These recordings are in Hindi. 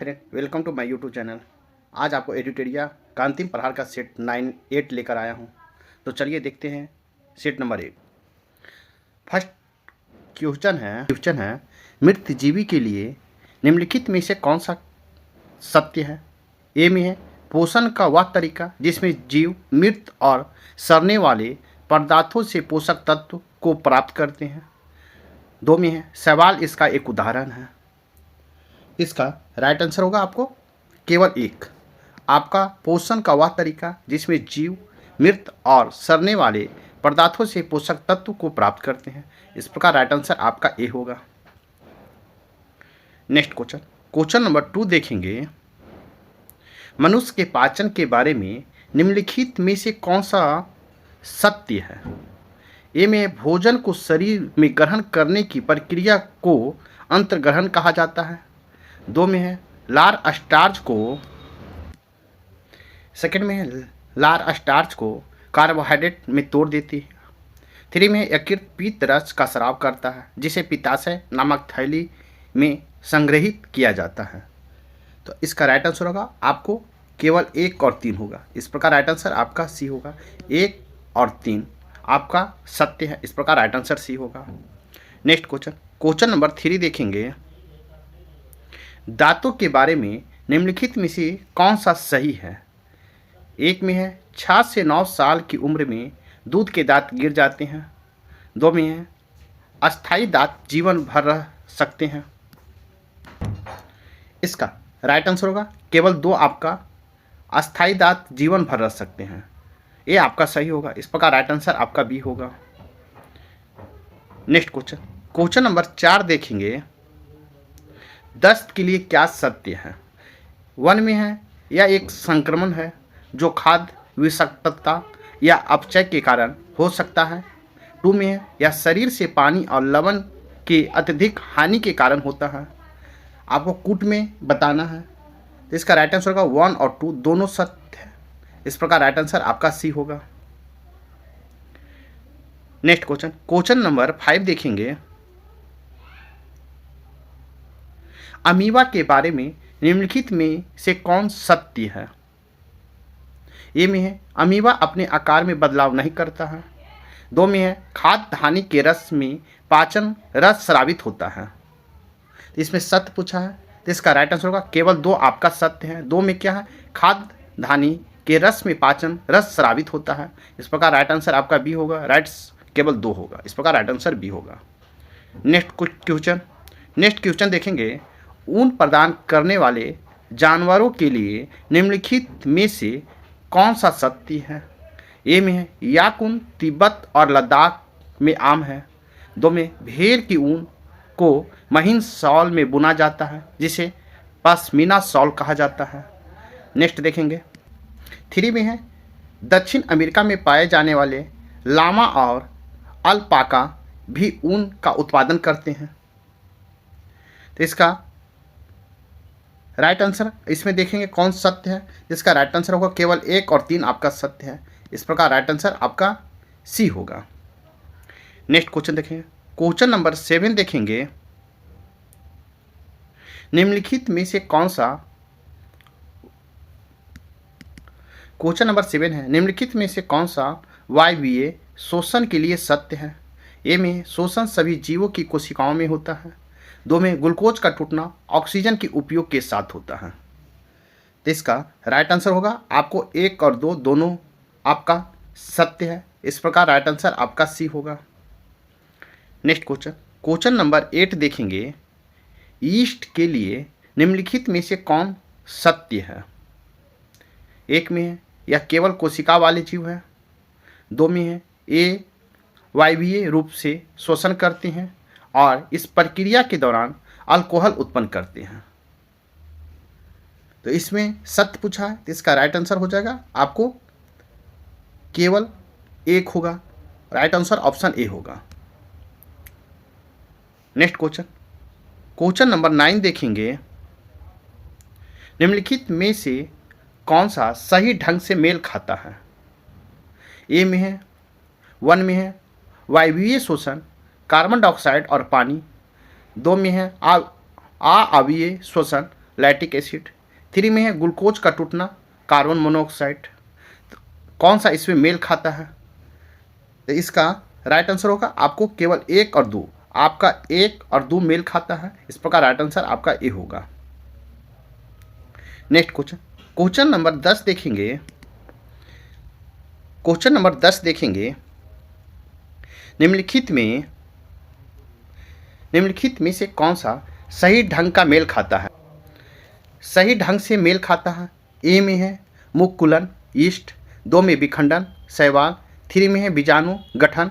Friend, welcome to my YouTube channel. आज आपको एडिटेरिया का अंतिम प्रहार का सेट 9-8 लेकर आया हूं। तो चलिए देखते हैं सेट नंबर 8। फर्स्ट क्वेश्चन है मृत जीवी के लिए निम्नलिखित में से कौन सा सत्य है। ए में है पोषण का वह तरीका जिसमें जीव मृत और सड़ने वाले पदार्थों से पोषक तत्व को प्राप्त करते हैं। दो में है सवाल इसका एक उदाहरण है। इसका राइट आंसर होगा आपको केवल एक, आपका पोषण का वह तरीका जिसमें जीव मृत और सड़ने वाले पदार्थों से पोषक तत्व को प्राप्त करते हैं। इस प्रकार राइट आंसर आपका ए होगा। नेक्स्ट क्वेश्चन नंबर 2 देखेंगे। मनुष्य के पाचन के बारे में निम्नलिखित में से कौन सा सत्य है। ए में भोजन को शरीर में ग्रहण करने की प्रक्रिया को अंतर्ग्रहण कहा जाता है। दो में है लार स्टार्च को कार्बोहाइड्रेट में तोड़ देती है। थ्री में यकृत पीत रस का स्राव करता है जिसे पित्ताशय नामक थैली में संग्रहित किया जाता है। तो इसका राइट आंसर होगा आपको केवल 1 और 3 होगा। इस प्रकार राइट आंसर आपका सी होगा। 1 और 3 आपका सत्य है। इस प्रकार राइट आंसर सी होगा। नेक्स्ट क्वेश्चन नंबर 3 देखेंगे। दांतों के बारे में निम्नलिखित में से कौन सा सही है। एक में है 6 से 9 साल की उम्र में दूध के दांत गिर जाते हैं। दो में है अस्थायी दांत जीवन भर रह सकते हैं। इसका राइट आंसर होगा केवल 2, आपका अस्थायी दांत जीवन भर रह सकते हैं। ये आपका सही होगा। इस प्रकार राइट आंसर आपका बी होगा। नेक्स्ट क्वेश्चन नंबर 4 देखेंगे। दस्त के लिए क्या सत्य है। 1 में है यह एक संक्रमण है जो खाद्य विषाक्तता या अपचय के कारण हो सकता है। 2 में है यह शरीर से पानी और लवण के अत्यधिक हानि के कारण होता है। आपको कूट में बताना है। तो इसका राइट आंसर होगा 1 और 2 दोनों सत्य है। इस प्रकार राइट आंसर आपका सी होगा। नेक्स्ट क्वेश्चन नंबर 5 देखेंगे। अमीबा के बारे में निम्नलिखित में से कौन सत्य है। ए में है अमीबा अपने आकार में बदलाव नहीं करता है। 2 में है खाद्य धानी के रस में पाचन रस स्रावित होता है। तो इसमें सत्य पूछा है। तो इसका राइट आंसर होगा केवल 2, आपका सत्य है। 2 में क्या है खाद्य धानी के रस में पाचन रस स्रावित होता है। इस प्रकार राइट आंसर आपका बी होगा। राइट्स केवल 2 होगा। इस प्रकार राइट आंसर बी होगा। नेक्स्ट क्वेश्चन देखेंगे। ऊन प्रदान करने वाले जानवरों के लिए निम्नलिखित में से कौन सा सत्य है। ए में है याक ऊन तिब्बत और लद्दाख में आम है। 2 में भेड़ की ऊन को महीन शॉल में बुना जाता है जिसे पश्मीना शॉल कहा जाता है। नेक्स्ट देखेंगे। 3 में है दक्षिण अमेरिका में पाए जाने वाले लामा और अल्पाका भी ऊन का उत्पादन करते हैं। तो इसका राइट आंसर इसमें देखेंगे कौन सत्य है। जिसका राइट आंसर होगा केवल 1 और 3 आपका सत्य है। इस प्रकार राइट आंसर आपका सी होगा। नेक्स्ट क्वेश्चन देखेंगे। क्वेश्चन नंबर 7 देखेंगे। निम्नलिखित में से कौन सा क्वेश्चन नंबर 7 है निम्नलिखित में से कौन सा वायवीय शोषण के लिए सत्य है। ए में शोषण सभी जीवों की कोशिकाओं में होता है। 2 में ग्लूकोज का टूटना ऑक्सीजन के उपयोग के साथ होता है। तो इसका राइट आंसर होगा आपको 1 और 2 दोनों आपका सत्य है। इस प्रकार राइट आंसर आपका सी होगा। नेक्स्ट क्वेश्चन नंबर 8 देखेंगे। यीस्ट के लिए निम्नलिखित में से कौन सत्य है। 1 में है यह केवल कोशिका वाले जीव है। 2 में है ये वायवीय रूप से शोषण करते हैं और इस प्रक्रिया के दौरान अल्कोहल उत्पन्न करते हैं। तो इसमें सत्य पूछा है। तो इसका राइट आंसर हो जाएगा आपको केवल 1 होगा। राइट आंसर ऑप्शन ए होगा। नेक्स्ट क्वेश्चन नंबर 9 देखेंगे। निम्नलिखित में से कौन सा सही ढंग से मेल खाता है। ए में है 1 में है वायवीय शोषण कार्बन डाइऑक्साइड और पानी। 2 में है अवायवीय शोषण लैक्टिक एसिड। 3 में है ग्लूकोज का टूटना, कार्बन मोनोऑक्साइड। कौन सा इसमें मेल खाता है? तो इसका राइट आंसर होगा आपको केवल 1 और 2, आपका 1 और 2 मेल खाता है। इस प्रकार राइट आंसर आपका ए होगा। नेक्स्ट क्वेश्चन, क्वेश्चन नंबर 10 देखेंगे। क्वेश्चन नंबर 10 देखेंगे, निम्नलिखित में से कौन सा सही ढंग का मेल खाता है? सही ढंग से मेल खाता है। ए में है मुकुलन, ईस्ट। 2 में विखंडन, शैवाल। 3 में है बीजाणु गठन,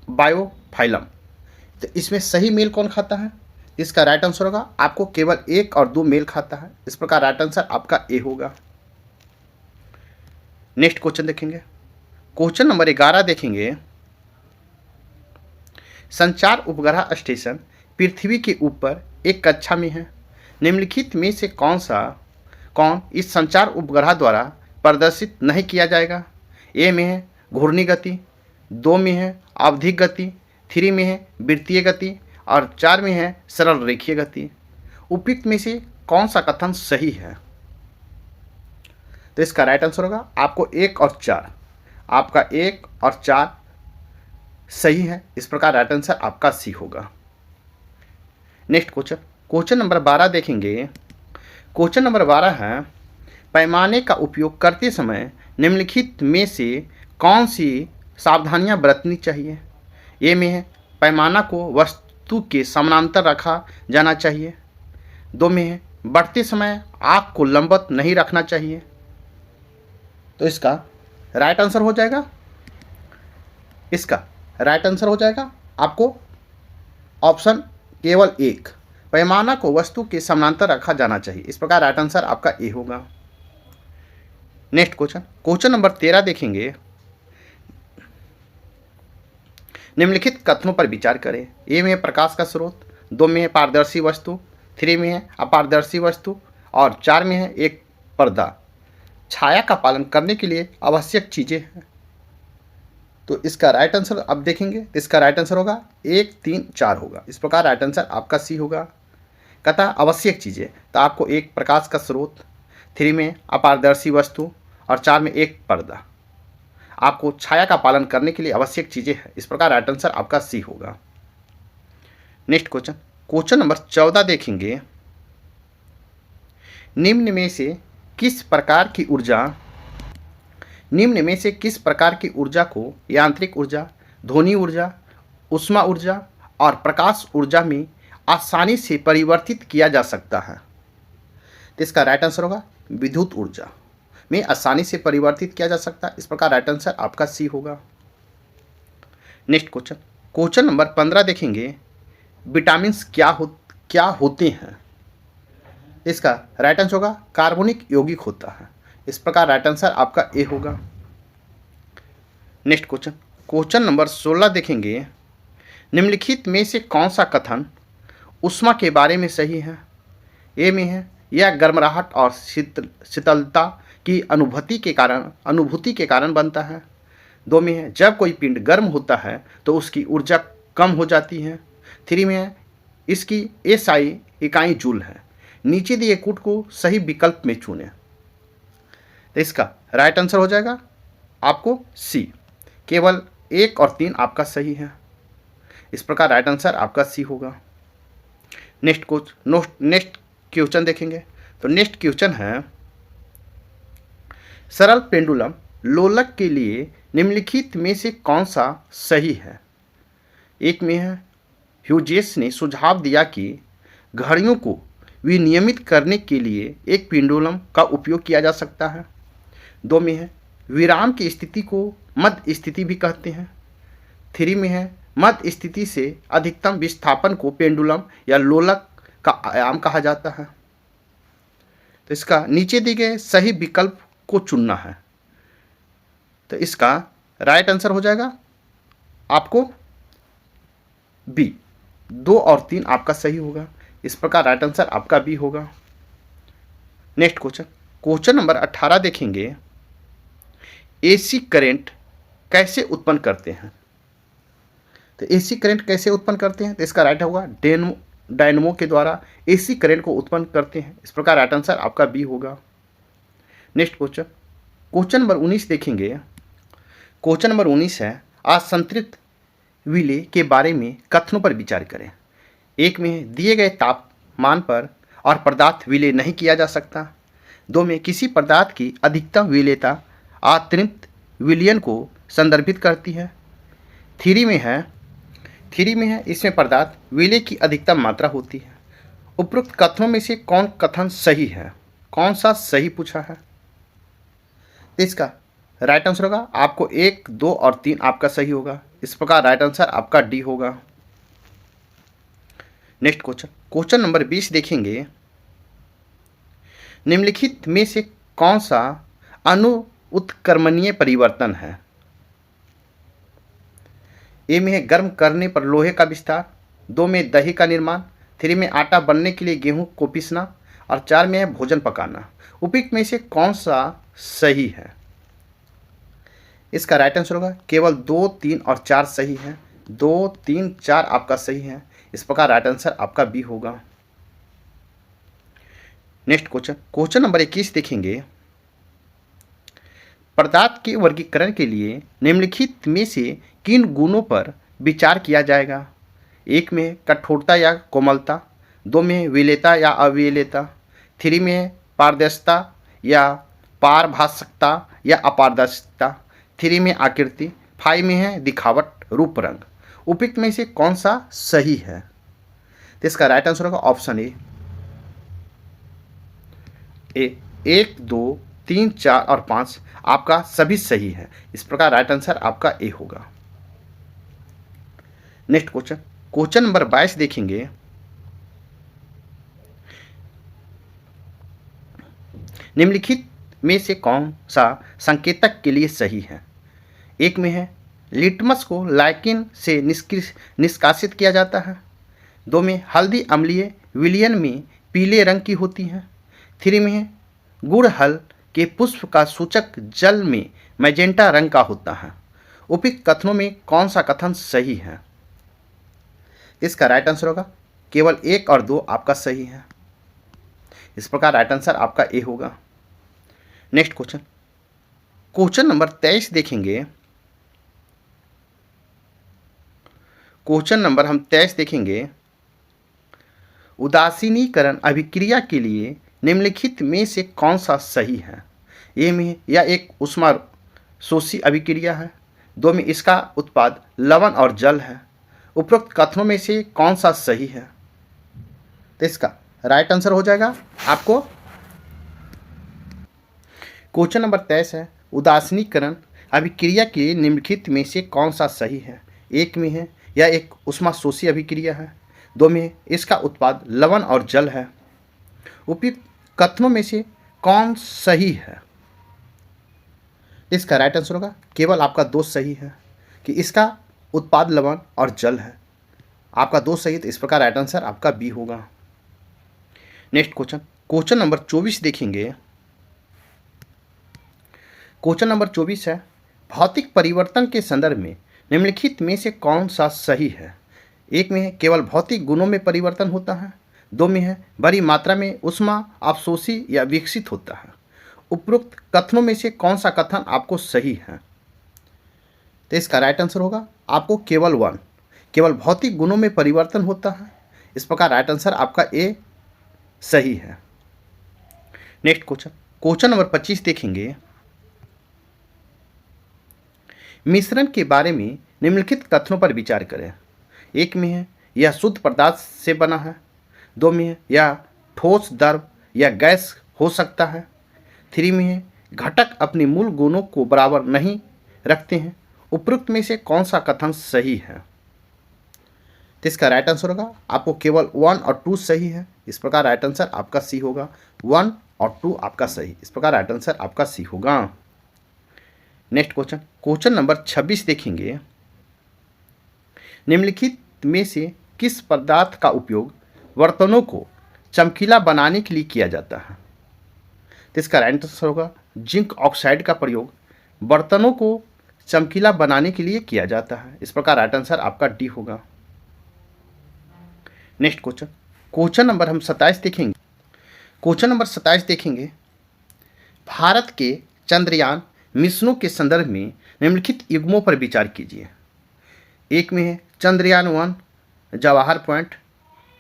बायोफाइलम। तो इसमें सही मेल कौन खाता है? इसका राइट आंसर होगा आपको केवल 1 और 2 मेल खाता है। इस प्रकार राइट आंसर आपका ए होगा। नेक्स्ट क्वेश्चन देखेंगे, क्वेश्चन नंबर 11 देखेंगे। संचार उपग्रह स्टेशन पृथ्वी के ऊपर एक कक्षा में है। निम्नलिखित में से कौन इस संचार उपग्रह द्वारा प्रदर्शित नहीं किया जाएगा? ए में है घूर्णी गति, 2 में है आवधिक गति, 3 में है वृत्तीय गति और 4 में है सरल रेखीय गति। उपयुक्त में से कौन सा कथन सही है? तो इसका राइट आंसर होगा आपको 1 और 4, आपका 1 और 4 सही है। इस प्रकार राइट आंसर आपका सी होगा। नेक्स्ट क्वेश्चन, क्वेश्चन नंबर 12 देखेंगे। क्वेश्चन नंबर 12 है, पैमाने का उपयोग करते समय निम्नलिखित में से कौन सी सावधानियां बरतनी चाहिए? ए में है पैमाना को वस्तु के समानांतर रखा जाना चाहिए। 2 में है बढ़ते समय आँख को लंबवत नहीं रखना चाहिए। तो इसका राइट आंसर हो जाएगा, इसका राइट आंसर हो जाएगा आपको ऑप्शन केवल 1, पैमाना को वस्तु के समानांतर रखा जाना चाहिए। इस प्रकार राइट आंसर आपका ए होगा। नेक्स्ट क्वेश्चन, क्वेश्चन नंबर 13 देखेंगे। निम्नलिखित कथनों पर विचार करें। ए में है प्रकाश का स्रोत, 2 में है पारदर्शी वस्तु, 3 में है अपारदर्शी वस्तु और 4 में है एक पर्दा। छाया का पालन करने के लिए आवश्यक चीजें हैं। तो इसका राइट आंसर अब देखेंगे, इसका राइट आंसर होगा 1, 3, 4 होगा। इस प्रकार राइट आंसर आपका सी होगा। कहता आवश्यक चीज़ें, तो आपको 1 प्रकाश का स्रोत, 3 में अपारदर्शी वस्तु और 4 में एक पर्दा। आपको छाया का पालन करने के लिए आवश्यक चीज़ें हैं। इस प्रकार राइट आंसर आपका सी होगा। नेक्स्ट क्वेश्चन, क्वेश्चन नंबर 14 देखेंगे। निम्न में से किस प्रकार की ऊर्जा को यांत्रिक ऊर्जा, ध्वनि ऊर्जा, ऊष्मा ऊर्जा और प्रकाश ऊर्जा में आसानी से परिवर्तित किया जा सकता है? तो इसका राइट आंसर होगा विद्युत ऊर्जा में आसानी से परिवर्तित किया जा सकता है। इस प्रकार राइट आंसर आपका सी होगा। नेक्स्ट क्वेश्चन, क्वेश्चन नंबर 15 देखेंगे। विटामिन्स क्या होते हैं? इसका राइट आंसर होगा कार्बनिक यौगिक होता है। इस प्रकार राइट आंसर आपका ए होगा। नेक्स्ट क्वेश्चन, क्वेश्चन नंबर 16 देखेंगे। निम्नलिखित में से कौन सा कथन ऊष्मा के बारे में सही है? ए में है यह गर्मराहट और शीतलता की अनुभूति के कारण बनता है। 2 में है जब कोई पिंड गर्म होता है तो उसकी ऊर्जा कम हो जाती है। 3 में है इसकी एसआई इकाई जूल है। नीचे दिए कूट को सही विकल्प में चुनें। तो इसका राइट आंसर हो जाएगा आपको सी, केवल 1 और 3 आपका सही है। इस प्रकार राइट आंसर आपका सी होगा। नेक्स्ट क्वेश्चन देखेंगे। तो नेक्स्ट क्वेश्चन है, सरल पेंडुलम लोलक के लिए निम्नलिखित में से कौन सा सही है? एक में है ह्यूजेस ने सुझाव दिया कि घड़ियों को विनियमित करने के लिए एक पेंडुलम का उपयोग किया जा सकता है। 2 में है विराम की स्थिति को मध्य स्थिति भी कहते हैं। 3 में है मध्य स्थिति से अधिकतम विस्थापन को पेंडुलम या लोलक का आयाम कहा जाता है। तो इसका नीचे दिए गए सही विकल्प को चुनना है। तो इसका राइट आंसर हो जाएगा आपको बी, 2 और 3 आपका सही होगा। इस प्रकार राइट आंसर आपका बी होगा। नेक्स्ट क्वेश्चन नंबर 18 देखेंगे। एसी करंट कैसे उत्पन्न करते हैं? तो एसी करंट कैसे उत्पन्न करते हैं? तो इसका राइट होगा डायनमो के द्वारा एसी करंट को उत्पन्न करते हैं। इस प्रकार राइट आंसर आपका बी होगा। नेक्स्ट क्वेश्चन, क्वेश्चन नंबर 19 देखेंगे। क्वेश्चन नंबर 19 है, असंतृप्त विलेय के बारे में कथनों पर विचार करें। एक में दिए गए तापमान पर और पदार्थ विलय नहीं किया जा सकता। दो में किसी पदार्थ की अधिकतम विलेयता अतृप्त विलयन को संदर्भित करती है। थ्री में है इसमें पदार्थ विलय की अधिकतम मात्रा होती है। उपरोक्त कथनों में से कौन कथन सही है? कौन सा सही पूछा है? इसका राइट आंसर होगा आपको 1, 2 और 3 आपका सही होगा। इस प्रकार राइट आंसर आपका डी होगा। नेक्स्ट क्वेश्चन, क्वेश्चन नंबर 20 देखेंगे। निम्नलिखित में से कौन सा अणु उत्क्रमणीय परिवर्तन है? ए में है गर्म करने पर लोहे का विस्तार, 2 में दही का निर्माण, 3 में आटा बनने के लिए गेहूं को पीसना और 4 में है भोजन पकाना। उपयुक्त में से कौन सा सही है? इसका राइट आंसर होगा केवल 2, 3 और 4 सही है। 2, 3, 4 आपका सही है। इस प्रकार राइट आंसर आपका बी होगा। नेक्स्ट क्वेश्चन, क्वेश्चन नंबर 21 देखेंगे। पदार्थ के वर्गीकरण के लिए निम्नलिखित में से किन गुणों पर विचार किया जाएगा? एक में कठोरता या कोमलता, 2 में विलेयता या अविलेयता, 3 में पारदर्शिता या पारभाषकता या अपारदर्शिता, 3 में आकृति, 5 में है दिखावट रूप रंग। उपयुक्त में से कौन सा सही है? तो इसका राइट आंसर होगा ऑप्शन ए। 1, 2, 3, 4 और 5 आपका सभी सही है। इस प्रकार राइट आंसर आपका ए होगा। नेक्स्ट क्वेश्चन, क्वेश्चन नंबर 22 देखेंगे। निम्नलिखित में से कौन सा संकेतक के लिए सही है? एक में है लिटमस को लाइकिन से निष्कासित किया जाता है। 2 में हल्दी अम्लीय विलयन में पीले रंग की होती है। 3 में है गुड़हल के पुष्प का सूचक जल में मैजेंटा रंग का होता है। उपयुक्त कथनों में कौन सा कथन सही है? इसका राइट आंसर होगा केवल 1 और 2 आपका सही है। इस प्रकार राइट आंसर आपका ए होगा। नेक्स्ट क्वेश्चन, क्वेश्चन नंबर 23 देखेंगे। क्वेश्चन नंबर हम 23 देखेंगे। उदासीनीकरण अभिक्रिया के लिए निम्नलिखित में से कौन सा सही है? ए में यह एक ऊष्मा शोषी अभिक्रिया है। 2 में इसका उत्पाद लवण और जल है। उपरोक्त कथनों में से कौन सा सही है? तो इसका राइट आंसर हो जाएगा आपको क्वेश्चन नंबर 23 है उदासीनीकरण अभिक्रिया के लिए निम्नलिखित में से कौन सा सही है? 1 में है यह एक ऊष्मा शोषी अभिक्रिया है। 2 में इसका उत्पाद लवण और जल है। उपयुक्त कथनों में से कौन सही है? इसका राइट आंसर होगा केवल आपका 2 सही है कि इसका उत्पाद लवण और जल है। आपका 2 सही, तो इस प्रकार राइट आंसर आपका बी होगा। नेक्स्ट क्वेश्चन, क्वेश्चन नंबर 24 देखेंगे। क्वेश्चन नंबर 24 है भौतिक परिवर्तन के संदर्भ में निम्नलिखित में से कौन सा सही है? 1 में है केवल भौतिक गुणों में परिवर्तन होता है। 2 में है बड़ी मात्रा में ऊष्मा अवशोषी या विकसित होता है। उपरोक्त कथनों में से कौन सा कथन आपको सही है? तो इसका राइट आंसर होगा आपको केवल 1, केवल भौतिक गुणों में परिवर्तन होता है। इस प्रकार राइट आंसर आपका ए सही है। नेक्स्ट क्वेश्चन, क्वेश्चन नंबर 25 देखेंगे। मिश्रण के बारे में निम्नलिखित कथनों पर विचार करें। 1 में है यह शुद्ध पदार्थ से बना है। 2 में है यह ठोस, द्रव या गैस हो सकता है। 3 में है घटक अपने मूल गुणों को बराबर नहीं रखते हैं। उपरोक्त में से कौन सा कथन सही है? तो इसका राइट आंसर होगा आपको केवल 1 और 2 सही है। इस प्रकार राइट आंसर आपका सी होगा। 1 और 2 आपका सही, इस प्रकार राइट आंसर आपका सी होगा। नेक्स्ट क्वेश्चन, क्वेश्चन नंबर 26 देखेंगे। निम्नलिखित में से किस पदार्थ का उपयोग बर्तनों को चमकीला बनाने के लिए किया जाता है? तो इसका राइट आंसर होगा जिंक ऑक्साइड का प्रयोग बर्तनों को चमकीला बनाने के लिए किया जाता है। इस प्रकार राइट आंसर आपका डी होगा। नेक्स्ट क्वेश्चन, क्वेश्चन नंबर हम 27 देखेंगे। क्वेश्चन नंबर 27 देखेंगे, भारत के चंद्रयान मिशनों के संदर्भ में निम्नलिखित युग्मों पर विचार कीजिए। एक में है चंद्रयान 1 जवाहर पॉइंट,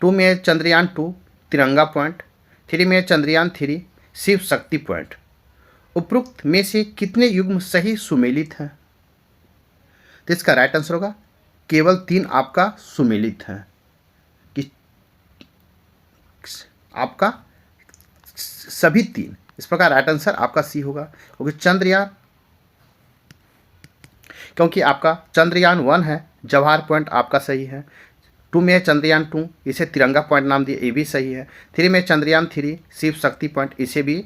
2 में है चंद्रयान 2 तिरंगा पॉइंट, 3 में है चंद्रयान 3 शिव शक्ति पॉइंट। उपरोक्त में से कितने युग्म सही सुमेलित हैं? तो इसका राइट आंसर होगा केवल 3 आपका सुमेलित है, कि आपका सभी 3। इस प्रकार राइट आंसर आपका सी होगा, क्योंकि आपका चंद्रयान 1 है जवाहर पॉइंट आपका सही है, 2 में है चंद्रयान 2 इसे तिरंगा पॉइंट नाम दिया, ये भी सही है, 3 में चंद्रयान 3 शिव शक्ति पॉइंट इसे भी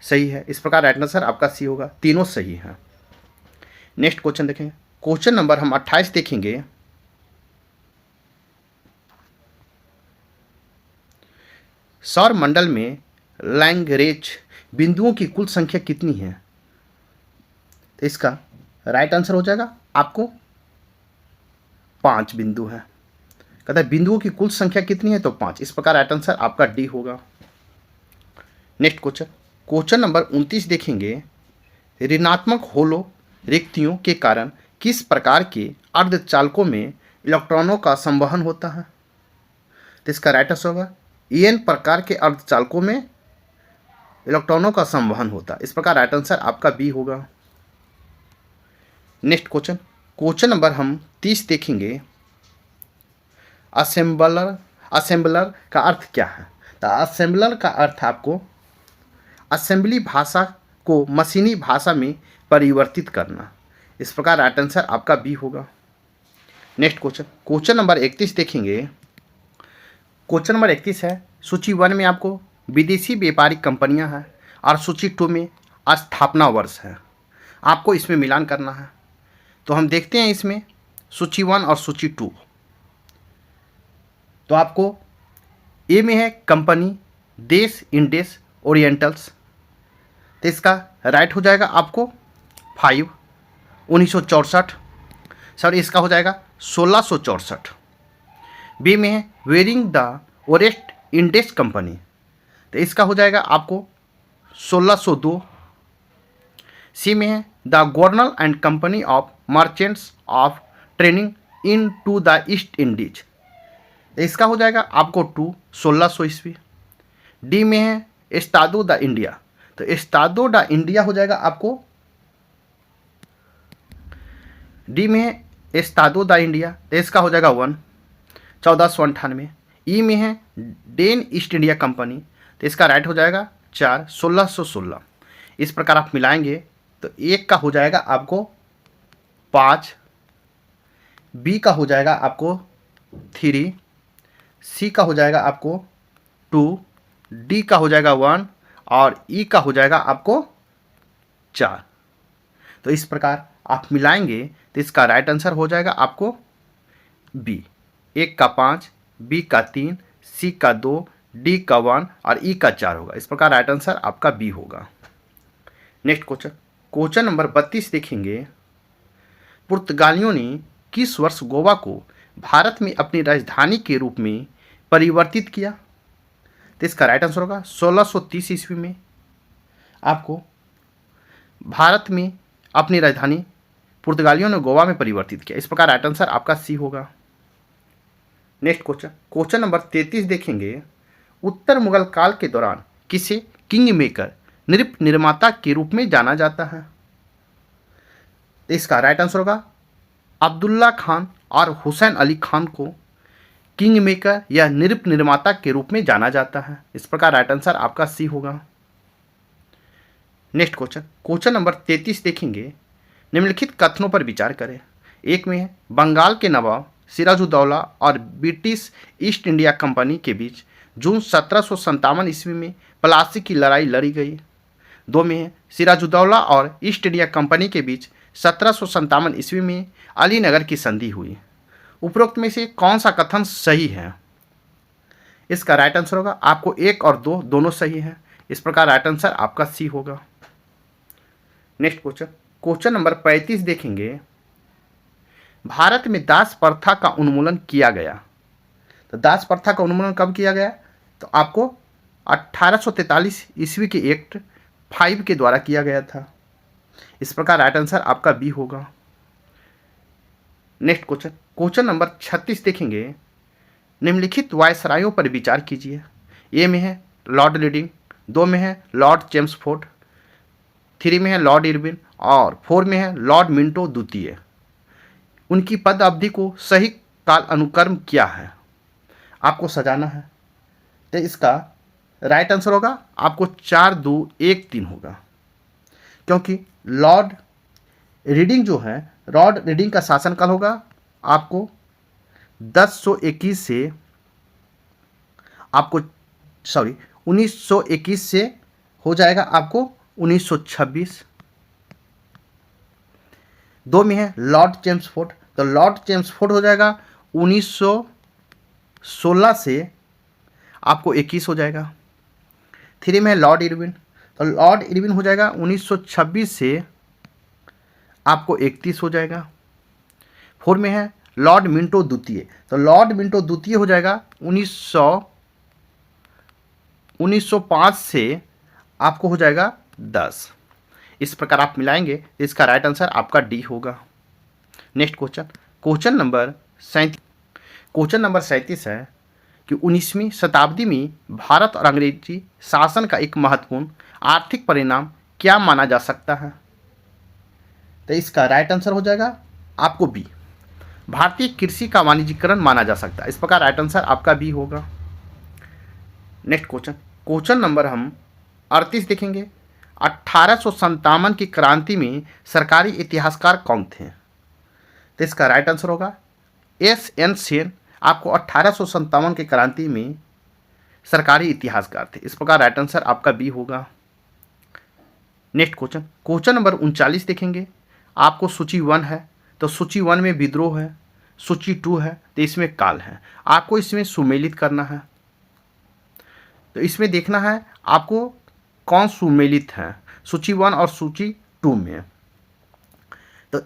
सही है। इस प्रकार राइट आंसर आपका सी होगा, तीनों सही हैं। नेक्स्ट क्वेश्चन देखेंगे, क्वेश्चन नंबर हम 28 देखेंगे। सौर मंडल में लैग्रेंज बिंदुओं की कुल संख्या कितनी है? तो इसका राइट आंसर हो जाएगा आपको 5 बिंदु है। कहता है बिंदुओं की कुल संख्या कितनी है? तो 5। इस प्रकार राइट आंसर आपका डी होगा। नेक्स्ट क्वेश्चन, क्वेश्चन नंबर 29 देखेंगे, ऋणात्मक होलो रिक्तियों के कारण किस प्रकार के अर्धचालकों में इलेक्ट्रॉनों का संवहन होता है? तो इसका राइट आंसर होगा एन प्रकार के अर्धचालकों में इलेक्ट्रॉनों का संवहन होता है। इस प्रकार राइट आंसर आपका बी होगा। नेक्स्ट क्वेश्चन, क्वेश्चन नंबर हम 30 देखेंगे, असेंबलर का अर्थ क्या है? तो असेंबलर का अर्थ आपको असेंबली भाषा को मशीनी भाषा में परिवर्तित करना। इस प्रकार राइट आंसर आपका बी होगा। नेक्स्ट क्वेश्चन, क्वेश्चन नंबर 31 देखेंगे। क्वेश्चन नंबर 31 है, सूची 1 में आपको विदेशी व्यापारिक कंपनियां हैं और सूची 2 में स्थापना वर्ष है। आपको इसमें मिलान करना है। तो हम देखते हैं इसमें सूची 1 और सूची 2। तो आपको ए में है कंपनी देश इंडेस ओरिएंटल्स, तो इसका राइट हो जाएगा आपको 5 1964, सॉरी इसका हो जाएगा 1664। बी में है वेरिंग द ओरेस्ट इंडेस कंपनी, तो इसका हो जाएगा आपको 1602। सी में है the governor and company of merchants of trading into the East Indies, इसका हो जाएगा आपको 1600 ईस्वी। डी में है एस्तादो द इंडिया, तो एस्तादो द इंडिया हो जाएगा आपको, डी में है एस्तादो द इंडिया, तो इसका हो जाएगा 1 1498। ई में है डेन ईस्ट इंडिया कंपनी, तो इसका राइट हो जाएगा 4 1616। इस प्रकार आप मिलाएंगे तो एक का हो जाएगा आपको 5, बी का हो जाएगा आपको 3, सी का हो जाएगा आपको 2, डी का हो जाएगा 1 और ई का हो जाएगा आपको 4। तो इस प्रकार आप मिलाएंगे तो इसका राइट आंसर हो जाएगा आपको बी, एक का 5, बी का 3, सी का 2, डी का 1 और ई का 4 होगा। इस प्रकार राइट आंसर आपका बी होगा। नेक्स्ट क्वेश्चन, क्वेश्चन नंबर 32 देखेंगे, पुर्तगालियों ने किस वर्ष गोवा को भारत में अपनी राजधानी के रूप में परिवर्तित किया? तो इसका राइट आंसर होगा 1630 ईस्वी में आपको भारत में अपनी राजधानी पुर्तगालियों ने गोवा में परिवर्तित किया। इस प्रकार राइट आंसर आपका सी होगा। नेक्स्ट क्वेश्चन, क्वेश्चन नंबर 33 देखेंगे, उत्तर मुगल काल के दौरान किसे किंग मेकर नृप निर्माता के रूप में जाना जाता है? तो इसका राइट आंसर होगा अब्दुल्ला खान और हुसैन अली खान को किंग मेकर या नृप निर्माता के रूप में जाना जाता है। इस प्रकार राइट आंसर आपका सी होगा। नेक्स्ट क्वेश्चन, क्वेश्चन नंबर 33 देखेंगे, निम्नलिखित कथनों पर विचार करें। एक में है बंगाल के नवाब सिराजुद्दौला और ब्रिटिश ईस्ट इंडिया कंपनी के बीच जून 1757 ईस्वी में प्लासी की लड़ाई लड़ी गई। 2 में है सिराजुद्दौला और ईस्ट इंडिया कंपनी के बीच 1757 ईस्वी में अलीनगर की संधि हुई। उपरोक्त में से कौन सा कथन सही है? इसका राइट आंसर होगा आपको 1 और 2 दोनों सही हैं। इस प्रकार राइट आंसर आपका सी होगा। नेक्स्ट क्वेश्चन, क्वेश्चन नंबर 35 देखेंगे, भारत में दास प्रथा का उन्मूलन किया गया। तो दास प्रथा का उन्मूलन कब किया गया? तो आपको 1843 ईस्वी के एक्ट 5 के द्वारा किया गया था। इस प्रकार राइट आंसर आपका बी होगा। नेक्स्ट क्वेश्चन, क्वेश्चन नंबर 36 देखेंगे। निम्नलिखित वायसरायों पर विचार कीजिए। ए में है लॉर्ड रीडिंग, 2 में है लॉर्ड चेम्सफोर्ड, 3 में है लॉर्ड इरविन और 4 में है लॉर्ड मिंटो द्वितीय। उनकी पद अवधि को सही काल अनुक्रम क्या है? आपको सजाना है। तो इसका राइट आंसर होगा आपको 4, 2, 1, 3 होगा, क्योंकि लॉर्ड रीडिंग जो है, लॉर्ड रीडिंग का शासनकाल होगा आपको 1021 से आपको 1921 से हो जाएगा आपको 1926। 2 में है लॉर्ड चेम्सफोर्ड, तो लॉर्ड चेम्सफोर्ड हो जाएगा 1916 से आपको 21 हो जाएगा। 3 में है लॉर्ड इरविन, तो लॉर्ड इरविन हो जाएगा 1926 से आपको 31 हो जाएगा। 4 में है लॉर्ड मिंटो द्वितीय, तो लॉर्ड मिंटो द्वितीय हो जाएगा 1905 से आपको हो जाएगा 10। इस प्रकार आप मिलाएंगे तो इसका राइट आंसर आपका डी होगा। नेक्स्ट क्वेश्चन, क्वेश्चन नंबर 37 है कि 19वीं शताब्दी में भारत और अंग्रेजी शासन का एक महत्वपूर्ण आर्थिक परिणाम क्या माना जा सकता है? तो इसका राइट आंसर हो जाएगा आपको बी, भारतीय कृषि का वाणिज्यीकरण माना जा सकता है। इस प्रकार राइट आंसर आपका बी होगा। नेक्स्ट क्वेश्चन, क्वेश्चन नंबर हम 38 देखेंगे। 1857 की क्रांति में सरकारी इतिहासकार कौन थे? तो इसका राइट आंसर होगा एस.एन. सेन। आपको 1857 की क्रांति में सरकारी इतिहासकार थे। इस प्रकार राइट आंसर आपका बी होगा। नेक्स्ट क्वेश्चन, क्वेश्चन नंबर 39 देखेंगे। आपको सूची 1 है, तो सूची 1 में विद्रोह है, सूची 2 है तो इसमें काल है। आपको इसमें सुमेलित करना है, तो इसमें देखना है आपको कौन सुमेलित है सूची 1 और सूची 2 में। तो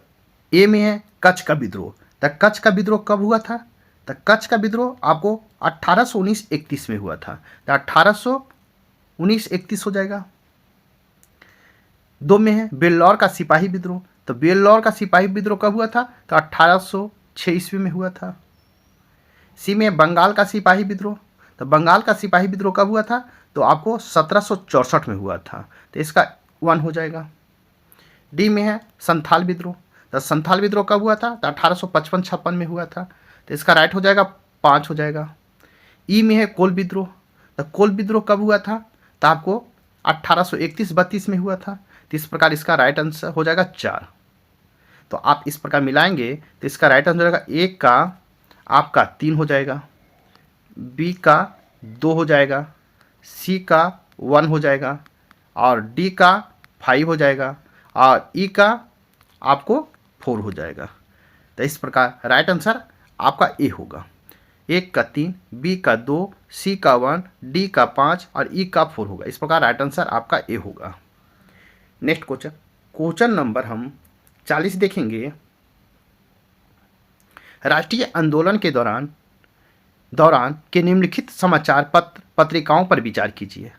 ए में है कच्छ का विद्रोह, तो कच्छ का विद्रोह कब हुआ था? तो कच्छ का विद्रोह आपको 1819-31 में हुआ था, तो 1819-31 हो जाएगा। 2 में है बेल्लौर का सिपाही विद्रोह, तो बेल्लौर का सिपाही विद्रोह कब हुआ था? तो 1806 ईस्वी में हुआ था। सी में बंगाल का सिपाही विद्रोह, तो बंगाल का सिपाही विद्रोह कब हुआ था? तो आपको 1764 में हुआ था, तो इसका 1 हो जाएगा। डी में है संथाल विद्रोह, तो संथाल विद्रोह कब हुआ था? तो 1855-56 में हुआ था, तो इसका राइट हो जाएगा 5 हो जाएगा। ई में है कोल विद्रोह, तो कोल विद्रोह कब हुआ था? तो आपको 1831-32 में हुआ था, तो इस प्रकार इसका राइट आंसर हो जाएगा 4। तो आप इस प्रकार मिलाएंगे तो इसका राइट आंसर हो जाएगा ए का आपका 3 हो जाएगा, बी का 2 हो जाएगा, सी का 1 हो जाएगा और डी का 5 हो जाएगा और ई का आपको 4 हो जाएगा। तो इस प्रकार राइट आंसर आपका ए होगा। ए का 3, बी का 2, सी का 1, डी का 5 और ई का 4 होगा। इस प्रकार राइट आंसर आपका ए होगा। नेक्स्ट क्वेश्चन, क्वेश्चन नंबर हम 40 देखेंगे। राष्ट्रीय आंदोलन के दौरान के निम्नलिखित समाचार पत्रिकाओं पर विचार कीजिए।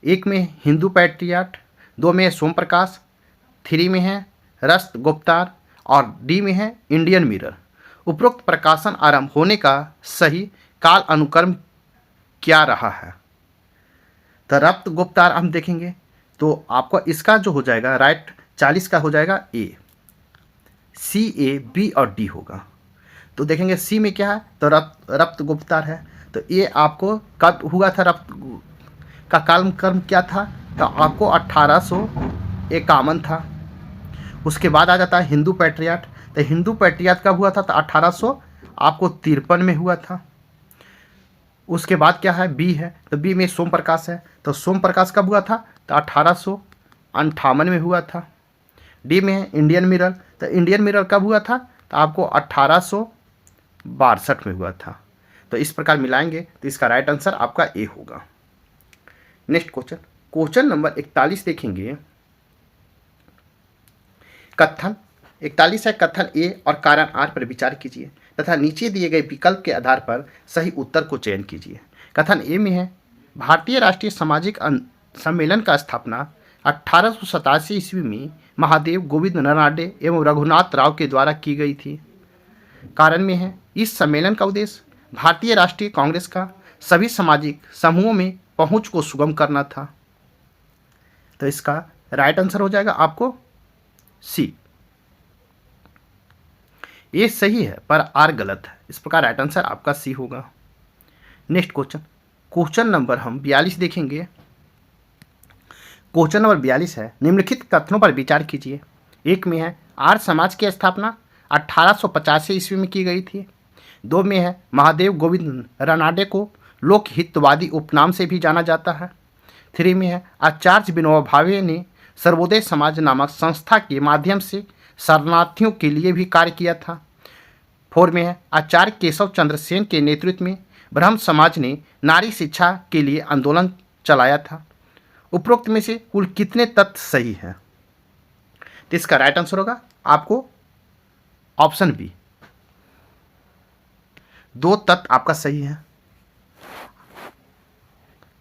1 में हिंदू पैट्रियट, 2 में सोम प्रकाश, 3 में है रस्त गुप्तार और डी में है इंडियन मिरर। उपरोक्त प्रकाशन आरंभ होने का सही काल अनुक्रम क्या रहा है? तो रक्त गुप्तार हम देखेंगे तो आपको इसका जो हो जाएगा राइट 40 का हो जाएगा ए, सी, ए, बी और डी होगा। तो देखेंगे सी में क्या है? तो रक्त गुप्तार है। तो ये आपको कब हुआ था? रक्त का कालक्रम क्या था? तो आपको 1851 था। उसके बाद आ जाता है हिंदू पैट्रियट, तो हिंदू पैट्रियट कब हुआ था? तो 1853 में हुआ था। उसके बाद क्या है? बी है, तो बी में सोम प्रकाश है, तो सोम प्रकाश कब हुआ था? तो 1858 में हुआ था। डी में है इंडियन मिरर, तो इंडियन मिरर कब हुआ था? तो आपको 1862 में हुआ था। तो इस प्रकार मिलाएंगे तो इसका राइट आंसर आपका ए होगा। नेक्स्ट क्वेश्चन, क्वेश्चन नंबर 41 देखेंगे। कथन 41 है, कथन ए और कारण आर पर विचार कीजिए तथा नीचे दिए गए विकल्प के आधार पर सही उत्तर को चयन कीजिए। कथन ए में है, भारतीय राष्ट्रीय सामाजिक सम्मेलन का स्थापना 1887 ईस्वी में महादेव गोविंद नराडे एवं रघुनाथ राव के द्वारा की गई थी। कारण में है, इस सम्मेलन का उद्देश्य भारतीय राष्ट्रीय कांग्रेस का सभी सामाजिक समूहों में पहुंच को सुगम करना था। तो इसका राइट आंसर हो जाएगा आपको सी। ये सही है पर आर गलत है, इस प्रकार राइट आंसर आपका सी होगा। नेक्स्ट क्वेश्चन नंबर हम 42 देखेंगे। क्वेश्चन नंबर 42 है, निम्नलिखित कथनों पर विचार कीजिए। एक में है, आर्य समाज की स्थापना 1885 ईस्वी में की गई थी। 2 में है, महादेव गोविंद रानाडे को लोकहितवादी उपनाम से भी जाना जाता है। 3 में है, आचार्य विनोबा भावे ने सर्वोदय समाज नामक संस्था के माध्यम से शरणार्थियों के लिए भी कार्य किया था। 4 में है, आचार्य केशव चंद्र सेन के नेतृत्व में ब्रह्म समाज ने नारी शिक्षा के लिए आंदोलन चलाया था। उपरोक्त में से कुल कितने तथ्य सही हैं? तो इसका राइट आंसर होगा आपको ऑप्शन बी, 2 तथ्य आपका सही है,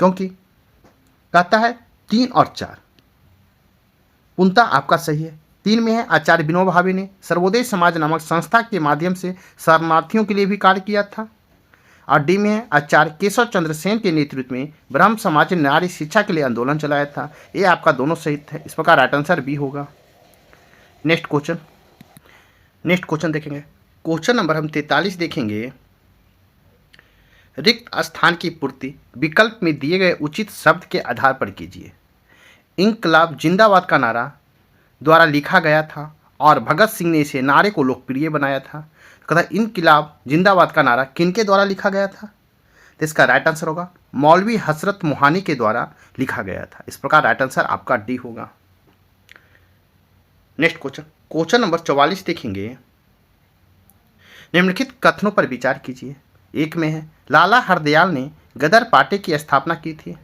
क्योंकि कहता है 3 और 4 पूर्णतः आपका सही है। 3 में है, आचार्य विनोबा भावे ने सर्वोदय समाज नामक संस्था के माध्यम से शरणार्थियों के लिए भी कार्य किया था। और डी में है, आचार्य केशव चंद्र सेन के नेतृत्व में ब्रह्म समाज ने नारी शिक्षा के लिए आंदोलन चलाया था। ये आपका दोनों सही है, इस प्रकार राइट आंसर बी होगा। नेक्स्ट क्वेश्चन देखेंगे। क्वेश्चन नंबर हम 43 देखेंगे। रिक्त स्थान की पूर्ति विकल्प में दिए गए उचित शब्द के आधार पर कीजिए। इंकलाब जिंदाबाद का नारा द्वारा लिखा गया था और भगत सिंह ने इसे नारे को लोकप्रिय बनाया था। कहता इंकलाब जिंदाबाद का नारा किनके द्वारा लिखा गया था? तो इसका राइट आंसर होगा मौलवी हसरत मोहानी के द्वारा लिखा गया था। इस प्रकार राइट आंसर आपका डी होगा। नेक्स्ट क्वेश्चन नंबर 44 देखेंगे। निम्नलिखित कथनों पर विचार कीजिए। एक में है, लाला हरदयाल ने गदर पार्टी की स्थापना की थी।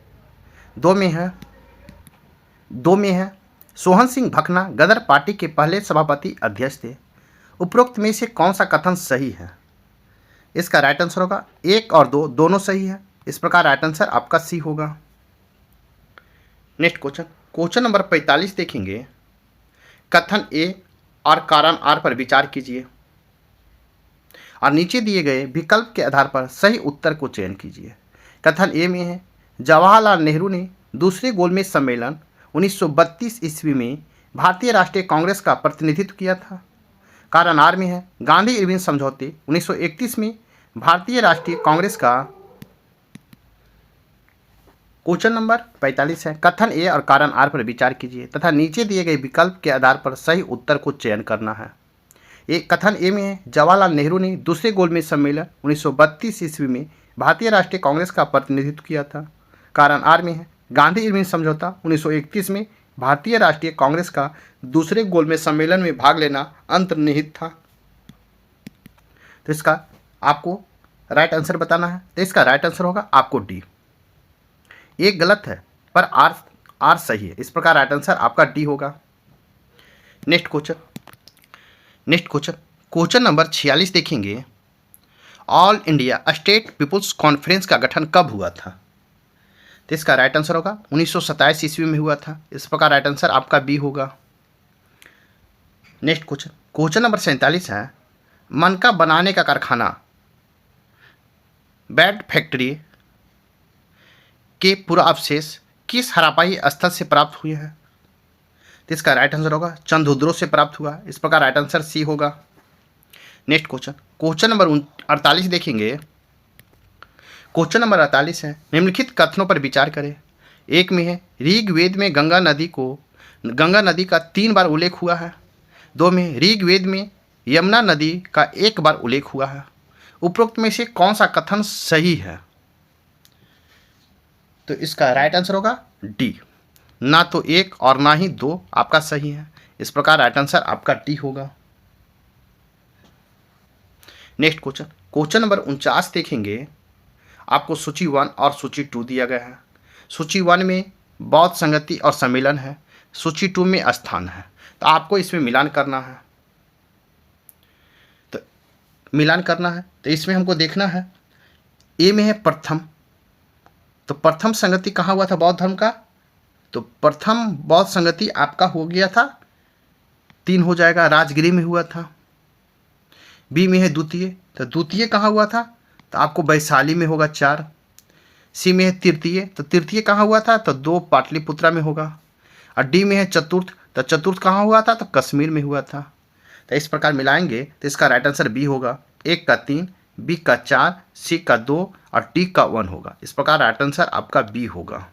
2 में है, सोहन सिंह भकना गदर पार्टी के पहले सभापति अध्यक्ष थे। उपरोक्त में से कौन सा कथन सही है? इसका राइट आंसर होगा 1 और 2 दोनों सही है, इस प्रकार राइट आंसर आपका सी होगा। नेक्स्ट क्वेश्चन नंबर 45 देखेंगे। कथन ए और कारण आर पर विचार कीजिए और नीचे दिए गए विकल्प के आधार पर सही उत्तर को चयन कीजिए। कथन ए में है, जवाहरलाल नेहरू ने दूसरे गोलमेज सम्मेलन 1932 ईस्वी में भारतीय राष्ट्रीय कांग्रेस का प्रतिनिधित्व किया था। कारण आर में है, गांधी इरविन समझौते 1931 में भारतीय राष्ट्रीय कांग्रेस का। क्वेश्चन नंबर 45 है, कथन ए और कारण आर पर विचार कीजिए तथा नीचे दिए गए विकल्प के आधार पर सही उत्तर को चयन करना है। कथन ए में है, जवाहरलाल नेहरू ने दूसरे गोलमेज सम्मेलन 1932 ईस्वी में भारतीय राष्ट्रीय कांग्रेस का प्रतिनिधित्व किया था। कारण आर में है, गांधी इरविन समझौता 1931 में भारतीय राष्ट्रीय कांग्रेस का दूसरे गोलमेज सम्मेलन में भाग लेना अंतर्निहित था। तो इसका आपको राइट आंसर बताना है। तो इसका राइट आंसर होगा आपको डी। एक गलत है पर आर सही है, इस प्रकार राइट आंसर आपका डी होगा। नेक्स्ट क्वेश्चन नंबर 46 देखेंगे। All India State People's Conference का गठन कब हुआ था? तो इसका राइट आंसर होगा 1927 ईस्वी में हुआ था, इस प्रकार राइट आंसर आपका बी होगा। नेक्स्ट क्वेश्चन नंबर 47 है, मनका बनाने का कारखाना बैट फैक्ट्री के पूरा अवशेष किस हड़प्पाई स्थल से प्राप्त हुए हैं? तो इसका राइट आंसर होगा चंदुद्रो से प्राप्त हुआ, इस प्रकार राइट आंसर सी होगा। नेक्स्ट क्वेश्चन नंबर 48 देखेंगे। क्वेश्चन नंबर 48 है, निम्नलिखित कथनों पर विचार करें। एक में है, ऋग्वेद में गंगा नदी का 3 बार उल्लेख हुआ है। 2 में ऋग्वेद में यमुना नदी का 1 बार उल्लेख हुआ है। उपरोक्त में से कौन सा कथन सही है? तो इसका राइट आंसर होगा डी, ना तो 1 और ना ही 2 आपका सही है, इस प्रकार राइट आंसर आपका डी होगा। नेक्स्ट क्वेश्चन नंबर 49 देखेंगे। आपको सूची 1 और सूची 2 दिया गया है। सूची 1 में बौद्ध संगति और सम्मेलन है, सूची 2 में स्थान है, तो आपको इसमें मिलान करना है। मिलान करना है। तो इसमें हमको देखना है, ए में है प्रथम, तो प्रथम संगति कहाँ हुआ था बौद्ध धर्म का, तो प्रथम बौद्ध संगति आपका हो गया था 3 हो जाएगा, राजगिरी में हुआ था। बी में है द्वितीय, तो द्वितीय कहाँ हुआ था, तो आपको वैशाली में होगा 4। सी में है तृतीय, तो तृतीय कहाँ हुआ था, तो 2 पाटलिपुत्रा में होगा। और डी में है चतुर्थ, तो चतुर्थ कहाँ हुआ था, तो कश्मीर में हुआ था। तो इस प्रकार मिलाएंगे तो इसका राइट आंसर बी होगा, 1 का 3, बी का 4, सी का 2 और डी का 1 होगा। इस प्रकार राइट आंसर आपका बी होगा।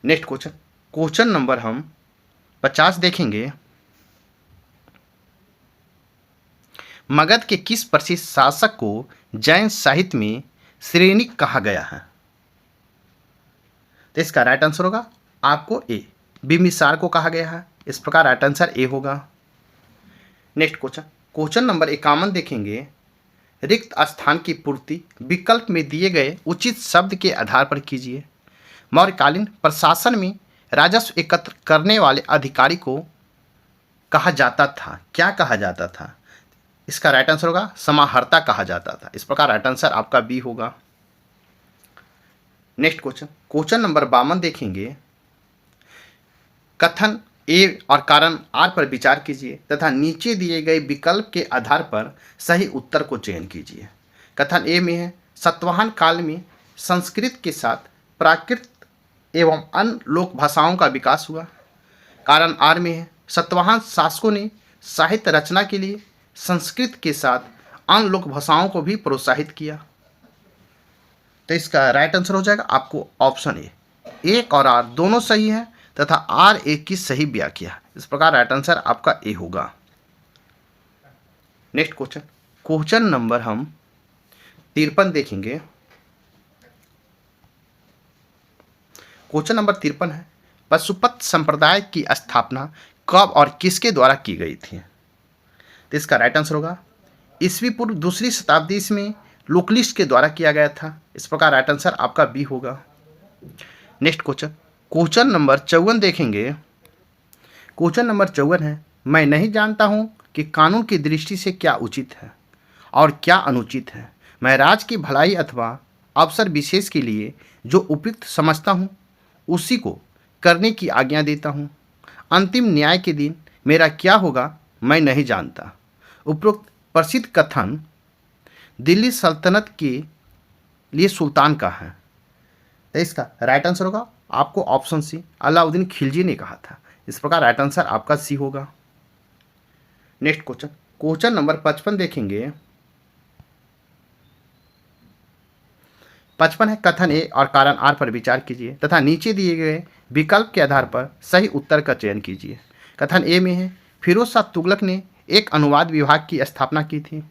नेक्स्ट क्वेश्चन, क्वेश्चन नंबर हम 50 देखेंगे। मगध के किस प्रसिद्ध शासक को जैन साहित्य में श्रेणिक कहा गया है, तो इसका राइट आंसर होगा आपको ए, बिंबिसार को कहा गया है। इस प्रकार राइट आंसर ए होगा। नेक्स्ट क्वेश्चन, क्वेश्चन नंबर 51 देखेंगे। रिक्त स्थान की पूर्ति विकल्प में दिए गए उचित शब्द के आधार पर कीजिए। मौर्यकालीन प्रशासन में राजस्व एकत्र करने वाले अधिकारी को कहा जाता था, क्या कहा जाता था, इसका राइट आंसर होगा समाहर्ता कहा जाता था। इस प्रकार राइट आंसर आपका बी होगा। नेक्स्ट क्वेश्चन, क्वेश्चन नंबर 52 देखेंगे। कथन ए और कारण आर पर विचार कीजिए तथा नीचे दिए गए विकल्प के आधार पर सही उत्तर को चयन कीजिए। कथन ए में है सातवाहन काल में संस्कृत के साथ प्राकृत एवं अन्य लोक भाषाओं का विकास हुआ। कारण आर में है सातवाहन शासकों ने साहित्य रचना के लिए संस्कृत के साथ अन्य लोक भाषाओं को भी प्रोत्साहित किया। तो इसका राइट आंसर हो जाएगा आपको ऑप्शन ए, 1 और आर दोनों सही हैं तथा आर एक की सही व्याख्या। इस प्रकार राइट आंसर आपका ए होगा। नेक्स्ट क्वेश्चन, क्वेश्चन नंबर हम 53 देखेंगे। क्वेश्चन नंबर 53 है पशुपत संप्रदाय की स्थापना कब और किसके द्वारा की गई थी, तो इसका राइट आंसर होगा ईस्वी पूर्व 2री शताब्दी में लोकलिस्ट के द्वारा किया गया था। इस प्रकार राइट आंसर आपका बी होगा। नेक्स्ट क्वेश्चन, क्वेश्चन नंबर 54 देखेंगे। क्वेश्चन नंबर 54 है मैं नहीं जानता हूं कि कानून की दृष्टि से क्या उचित है और क्या अनुचित है। मैं राज्य की भलाई अथवा अवसर विशेष के लिए जो उपयुक्त समझता हूं उसी को करने की आज्ञा देता हूं। अंतिम न्याय के दिन मेरा क्या होगा मैं नहीं जानता। उपरोक्त प्रसिद्ध कथन दिल्ली सल्तनत के लिए सुल्तान का है, तो इसका राइट आंसर होगा आपको ऑप्शन सी, अलाउद्दीन खिलजी ने कहा था। इस प्रकार राइट आंसर आपका सी होगा। नेक्स्ट क्वेश्चन, क्वेश्चन नंबर 55 देखेंगे। 55 है कथन ए और कारण आर पर विचार कीजिए तथा नीचे दिए गए विकल्प के आधार पर सही उत्तर का चयन कीजिए। कथन ए में है फिरोज शाह तुगलक ने एक अनुवाद विभाग की स्थापना की थी।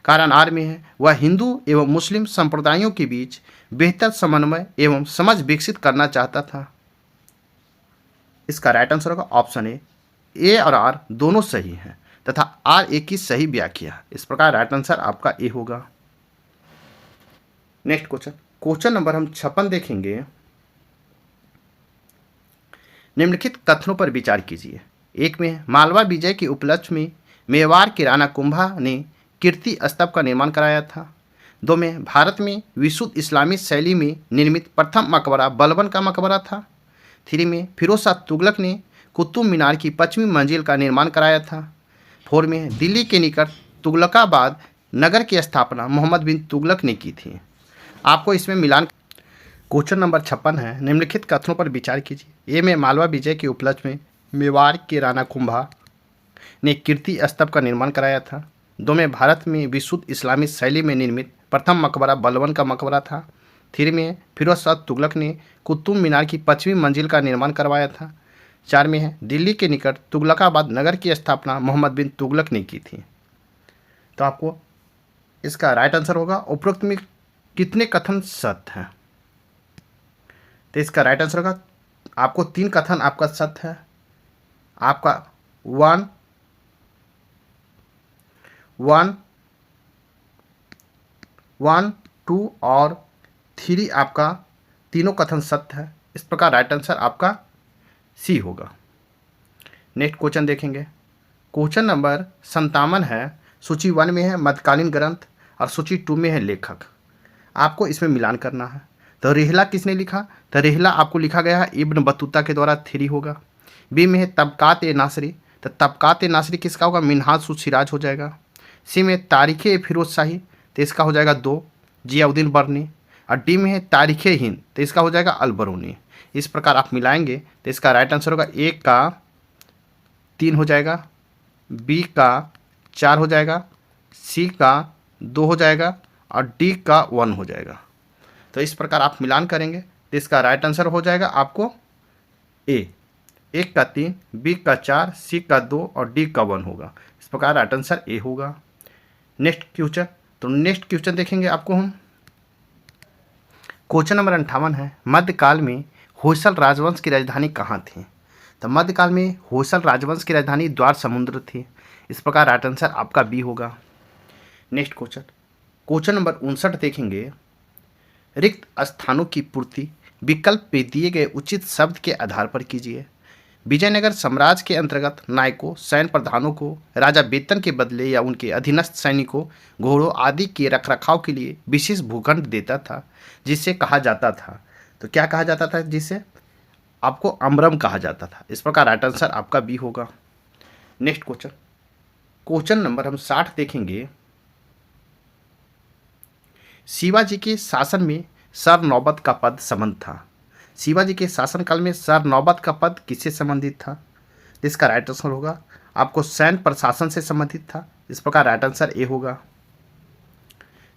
कारण आर में है वह हिंदू एवं मुस्लिम संप्रदायों के बीच बेहतर समन्वय एवं समझ विकसित करना चाहता था। इसका राइट आंसर होगा ऑप्शन ए और आर दोनों सही हैं तथा आर ए की सही व्याख्या। इस प्रकार राइट आंसर आपका ए होगा। नेक्स्ट क्वेश्चन, क्वेश्चन नंबर हम 56 देखेंगे। निम्नलिखित कथनों पर विचार कीजिए। एक में मालवा विजय के उपलक्ष्य में मेवाड़ के राणा कुंभा ने कीर्ति स्तंभ का निर्माण कराया था। 2 में भारत में विशुद्ध इस्लामी शैली में निर्मित प्रथम मकबरा बलबन का मकबरा था। 3 में फिरोज शाह तुगलक ने कुतुब मीनार की पश्चिमी मंजिल का निर्माण कराया था। 4 में दिल्ली के निकट तुगलकाबाद नगर की स्थापना मोहम्मद बिन तुगलक ने की थी। आपको इसमें मिलान। क्वेश्चन नंबर 56 है निम्नलिखित कथनों पर विचार कीजिए। ए में मालवा विजय के उपलक्ष्य में मेवाड़ के राणा कुंभा ने कीर्ति स्तंभ का निर्माण कराया था। 2 में भारत में विशुद्ध इस्लामी शैली में निर्मित प्रथम मकबरा बलबन का मकबरा था। 3 में फिरोज शाह तुगलक ने कुतुब मीनार की पश्चिमी मंजिल का निर्माण करवाया था। 4 में है दिल्ली के निकट तुगलकाबाद नगर की स्थापना मोहम्मद बिन तुगलक ने की थी। तो आपको इसका राइट आंसर होगा उपरोक्त में कितने कथन सत्य हैं, तो इसका राइट आंसर होगा आपको 3 कथन आपका सत्य है। आपका 1, 2 और 3 आपका तीनों कथन सत्य है। इस प्रकार राइट आंसर आपका सी होगा। नेक्स्ट क्वेश्चन देखेंगे। क्वेश्चन नंबर 57 है सूची 1 में है मध्यकालीन ग्रंथ और सूची 2 में है लेखक। आपको इसमें मिलान करना है। तो रिहला किसने लिखा? तो रिहला आपको लिखा गया है इब्न बतूता के द्वारा, 3 होगा। बी में है तबकात ए नासरी, तो तबकात ए नासरी किसका होगा? मिन्हाज उस सिराज हो जाएगा। सी में तारीख़ ए फिरोज शाही, तो इसका हो जाएगा 2 जियाउद्दीन बर्नी। और डी में है तारीख़ हिंद, तो इसका हो जाएगा अलबरूनी। इस प्रकार आप मिलाएंगे तो इसका राइट आंसर होगा ए का 3 हो जाएगा, बी का 4 हो जाएगा, सी का 2 हो जाएगा और डी का 1 हो जाएगा। तो इस प्रकार आप मिलान करेंगे तो इसका राइट आंसर हो जाएगा आपको ए, 1 का 3, बी का 4, सी का 2 और डी का 1 होगा। इस प्रकार राइट आंसर ए होगा। नेक्स्ट क्वेश्चन, तो नेक्स्ट क्वेश्चन देखेंगे आपको हम। क्वेश्चन नंबर 58 है, मध्यकाल में होयसल राजवंश की राजधानी कहाँ थी? तो मध्यकाल में होयसल राजवंश की राजधानी द्वार समुद्र थी। इस प्रकार राइट आंसर आपका बी होगा। नेक्स्ट क्वेश्चन, क्वेश्चन नंबर 59 देखेंगे। रिक्त स्थानों की पूर्ति विकल्प पे दिए गए उचित शब्द के आधार पर कीजिए। विजयनगर साम्राज्य के अंतर्गत नायकों, सैन्य प्रधानों को राजा वेतन के बदले या उनके अधीनस्थ सैनिकों, घोड़ों आदि के रखरखाव के लिए विशेष भूखंड देता था, जिसे कहा जाता था। तो क्या कहा जाता था? जिसे आपको अमरम कहा जाता था। इस प्रकार राइट आंसर आपका बी होगा। नेक्स्ट क्वेश्चन, क्वेश्चन नंबर हम 60 देखेंगे। शिवाजी के शासन में सर नौबत का पद संबंध था। शिवाजी के शासनकाल में सर नौबत का पद किससे संबंधित था? इसका राइट आंसर होगा आपको सैन्य प्रशासन से संबंधित था। इस प्रकार राइट आंसर ए होगा।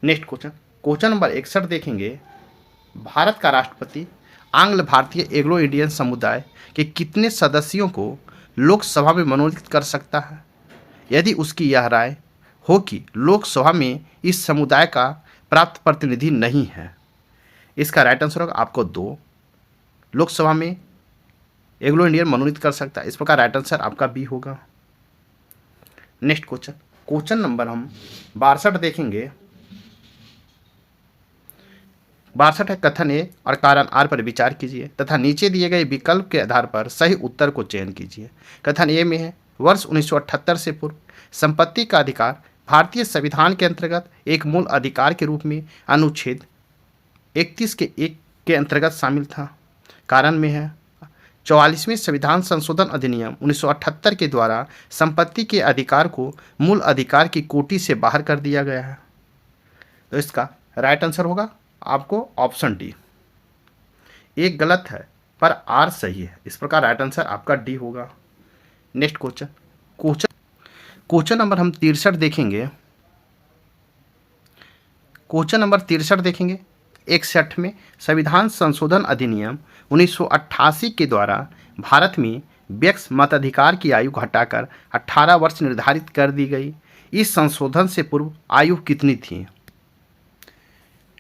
नेक्स्ट क्वेश्चन, क्वेश्चन नंबर 61 देखेंगे। भारत का राष्ट्रपति आंग्ल भारतीय एग्लो इंडियन समुदाय के कितने सदस्यों को लोकसभा में मनोनीत कर सकता है, यदि उसकी यह राय हो कि लोकसभा में इस समुदाय का प्राप्त प्रतिनिधि नहीं है? इसका राइट आंसर होगा आपको 2 लोकसभा में एग्लो इंडियन मनोनीत कर सकता है। इस प्रकार राइट आंसर आपका बी होगा। नेक्स्ट क्वेश्चन, क्वेश्चन नंबर हम 62 देखेंगे। 62 है, कथन ए और कारण आर पर विचार कीजिए तथा नीचे दिए गए विकल्प के आधार पर सही उत्तर को चयन कीजिए। कथन ए में है वर्ष 1978 से पूर्व संपत्ति का अधिकार भारतीय संविधान के अंतर्गत एक मूल अधिकार के रूप में अनुच्छेद 31 के 1 के अंतर्गत शामिल था। कारण में है 44वें संविधान संशोधन अधिनियम 1978 के द्वारा संपत्ति के अधिकार को मूल अधिकार की कोटि से बाहर कर दिया गया है। तो इसका राइट आंसर होगा आपको ऑप्शन डी। एक गलत है पर आर सही है। इस प्रकार राइट आंसर आपका डी होगा। नेक्स्ट क्वेश्चन, क्वेश्चन नंबर हम 63 देखेंगे। क्वेश्चन नंबर 63 देखेंगे। 61 में संविधान संशोधन अधिनियम 1988 के द्वारा भारत में व्यक्ति मताधिकार की आयु घटाकर 18 वर्ष निर्धारित कर दी गई। इस संशोधन से पूर्व आयु कितनी थी?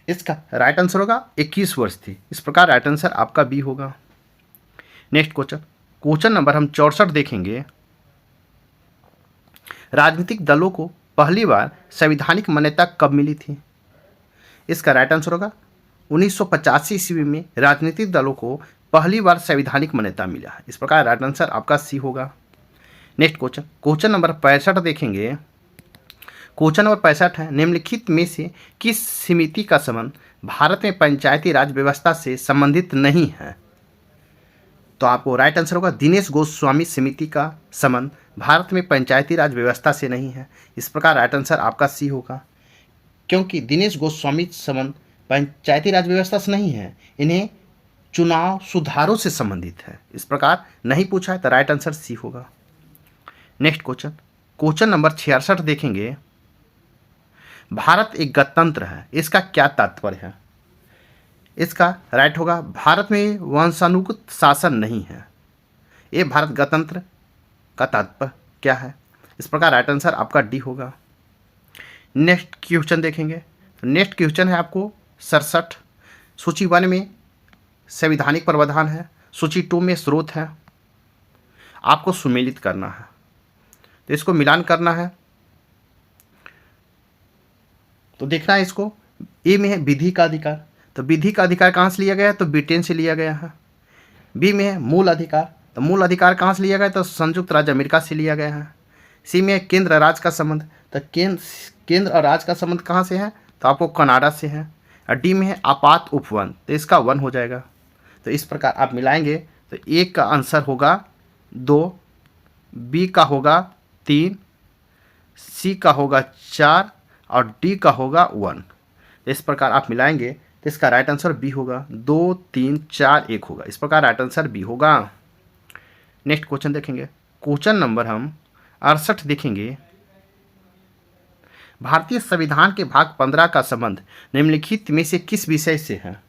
इसका राइट आंसर होगा 21 वर्ष थी। इस प्रकार राइट आंसर आपका बी होगा। नेक्स्ट क्वेश्चन, क्वेश्चन नंबर हम 64 देखेंगे। राजनीतिक दलों को पहली बार संवैधानिक मान्यता कब मिली थी? इसका राइट आंसर होगा 1985 ईस्वी में राजनीतिक दलों को पहली बार संवैधानिक मान्यता मिला है। इस प्रकार राइट आंसर आपका सी होगा। नेक्स्ट क्वेश्चन, क्वेश्चन नंबर 65 देखेंगे। क्वेश्चन नंबर 65 है, निम्नलिखित में से किस समिति का संबंध भारत में पंचायती राज व्यवस्था से संबंधित नहीं है? तो आपको राइट आंसर होगा दिनेश गोस्वामी समिति का संबंध भारत में पंचायती राज व्यवस्था से नहीं है। इस प्रकार राइट आंसर आपका सी होगा, क्योंकि दिनेश गोस्वामी संबंध पंचायती राज व्यवस्था से नहीं है, इन्हें चुनाव सुधारों से संबंधित है। इस प्रकार नहीं पूछा है तो राइट आंसर सी होगा। नेक्स्ट क्वेश्चन, क्वेश्चन नंबर 66 देखेंगे। भारत एक गणतंत्र है, इसका क्या तात्पर्य है? इसका राइट होगा भारत में वंशानुगत शासन नहीं है। ये भारत गणतंत्र का तात्पर्य क्या है? इस प्रकार राइट आंसर आपका डी होगा। नेक्स्ट क्वेश्चन देखेंगे। नेक्स्ट क्वेश्चन है आपको 67। सूची 1 में संवैधानिक प्रावधान है, सूची 2 में स्रोत है। आपको सुमेलित करना है, तो इसको मिलान करना है। तो देखना है इसको। ए में है विधि का अधिकार, तो विधि का अधिकार कहाँ से लिया गया है? तो ब्रिटेन से लिया गया है। बी में है मूल अधिकार, तो मूल अधिकार कहाँ से लिया गया? तो संयुक्त राज्य अमेरिका से लिया गया है। सी में है केंद्र राज्य का संबंध, तो केंद्र और राज्य का संबंध कहाँ से है, तो आपको कनाडा से है। और डी में है आपात उपवन, तो इसका वन हो जाएगा। तो इस प्रकार आप मिलाएंगे तो ए का आंसर होगा 2, बी का होगा 3, सी का होगा 4 और डी का होगा 1। इस प्रकार आप मिलाएंगे तो इसका राइट आंसर बी होगा, 2 3 4 1 होगा। इस प्रकार राइट आंसर बी होगा। नेक्स्ट क्वेश्चन देखेंगे, क्वेश्चन नंबर हम 68 देखेंगे। भारतीय संविधान के भाग 15 का संबंध निम्नलिखित में से किस विषय से है?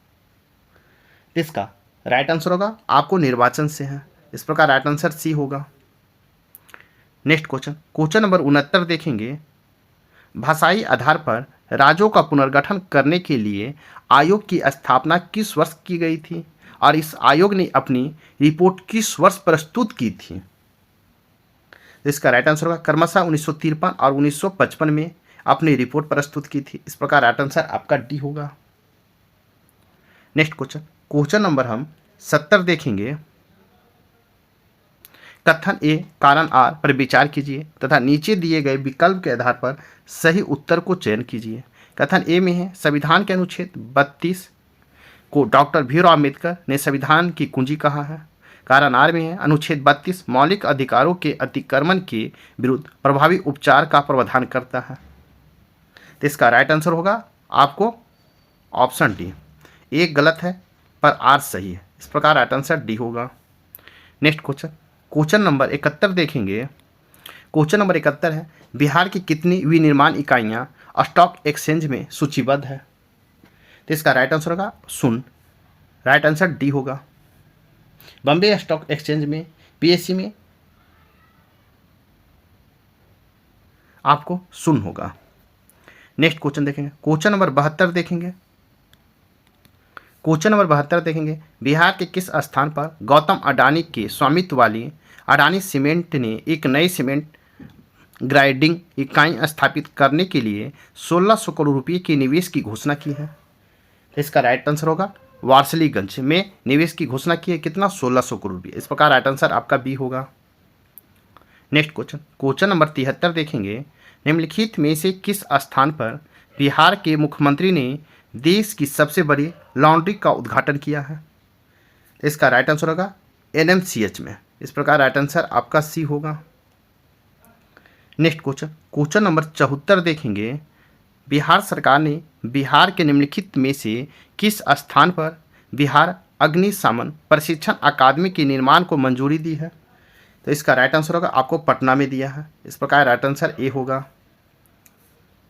इसका राइट आंसर होगा आपको निर्वाचन से है। इस प्रकार राइट आंसर सी होगा। नेक्स्ट क्वेश्चन, क्वेश्चन नंबर 69 देखेंगे। भाषाई आधार पर राज्यों का पुनर्गठन करने के लिए आयोग की स्थापना किस वर्ष की गई थी और इस आयोग ने अपनी रिपोर्ट किस वर्ष प्रस्तुत की थी? इसका राइट आंसर होगा क्रमशः 1953 और 1955 में अपनी रिपोर्ट प्रस्तुत की थी। इस प्रकार राइट आंसर आपका डी होगा। नेक्स्ट क्वेश्चन, क्वेश्चन नंबर हम 70 देखेंगे। कथन ए कारण आर पर विचार कीजिए तथा नीचे दिए गए विकल्प के आधार पर सही उत्तर को चयन कीजिए। कथन ए में है संविधान के अनुच्छेद 32 को डॉक्टर भीमराव अम्बेडकर ने संविधान की कुंजी कहा है। कारण आर में है अनुच्छेद 32 मौलिक अधिकारों के अतिक्रमण के विरुद्ध प्रभावी उपचार का प्रावधान करता है। तो इसका राइट आंसर होगा आपको ऑप्शन डी। एक गलत है पर आर सही है। इस प्रकार राइट आंसर डी होगा। नेक्स्ट क्वेश्चन, क्वेश्चन नंबर 71 देखेंगे। क्वेश्चन नंबर 71 है बिहार की कितनी विनिर्माण इकाइयाँ स्टॉक एक्सचेंज में सूचीबद्ध है? तो इसका राइट आंसर होगा 0। राइट आंसर डी होगा। बॉम्बे स्टॉक एक्सचेंज में, पीएससी में आपको 0 होगा। नेक्स्ट क्वेश्चन देखेंगे, क्वेश्चन नंबर 72 देखेंगे। क्वेश्चन नंबर 72 देखेंगे बिहार के किस स्थान पर गौतम अडानी के स्वामित्व वाली अडानी सीमेंट ने एक नई सीमेंट ग्राइंडिंग इकाई स्थापित करने के लिए 1600 करोड़ रुपये के निवेश की घोषणा की है? तो इसका राइट आंसर होगा वारसलीगंज में निवेश की घोषणा की है। कितना? 1600 करोड़ रुपये। इस प्रकार राइट आंसर आपका बी होगा। नेक्स्ट क्वेश्चन, क्वेश्चन नंबर 73 देखेंगे। निम्नलिखित में से किस स्थान पर बिहार के मुख्यमंत्री ने देश की सबसे बड़ी लॉन्ड्री का उद्घाटन किया है? इसका राइट आंसर होगा एनएमसीएच में। इस प्रकार राइट आंसर आपका सी होगा। नेक्स्ट क्वेश्चन, क्वेश्चन नंबर 74 देखेंगे। बिहार सरकार ने बिहार के निम्नलिखित में से किस स्थान पर बिहार अग्निशमन प्रशिक्षण अकादमी के निर्माण को मंजूरी दी है? तो इसका राइट आंसर होगा आपको पटना में दिया है। इस प्रकार राइट आंसर ए होगा।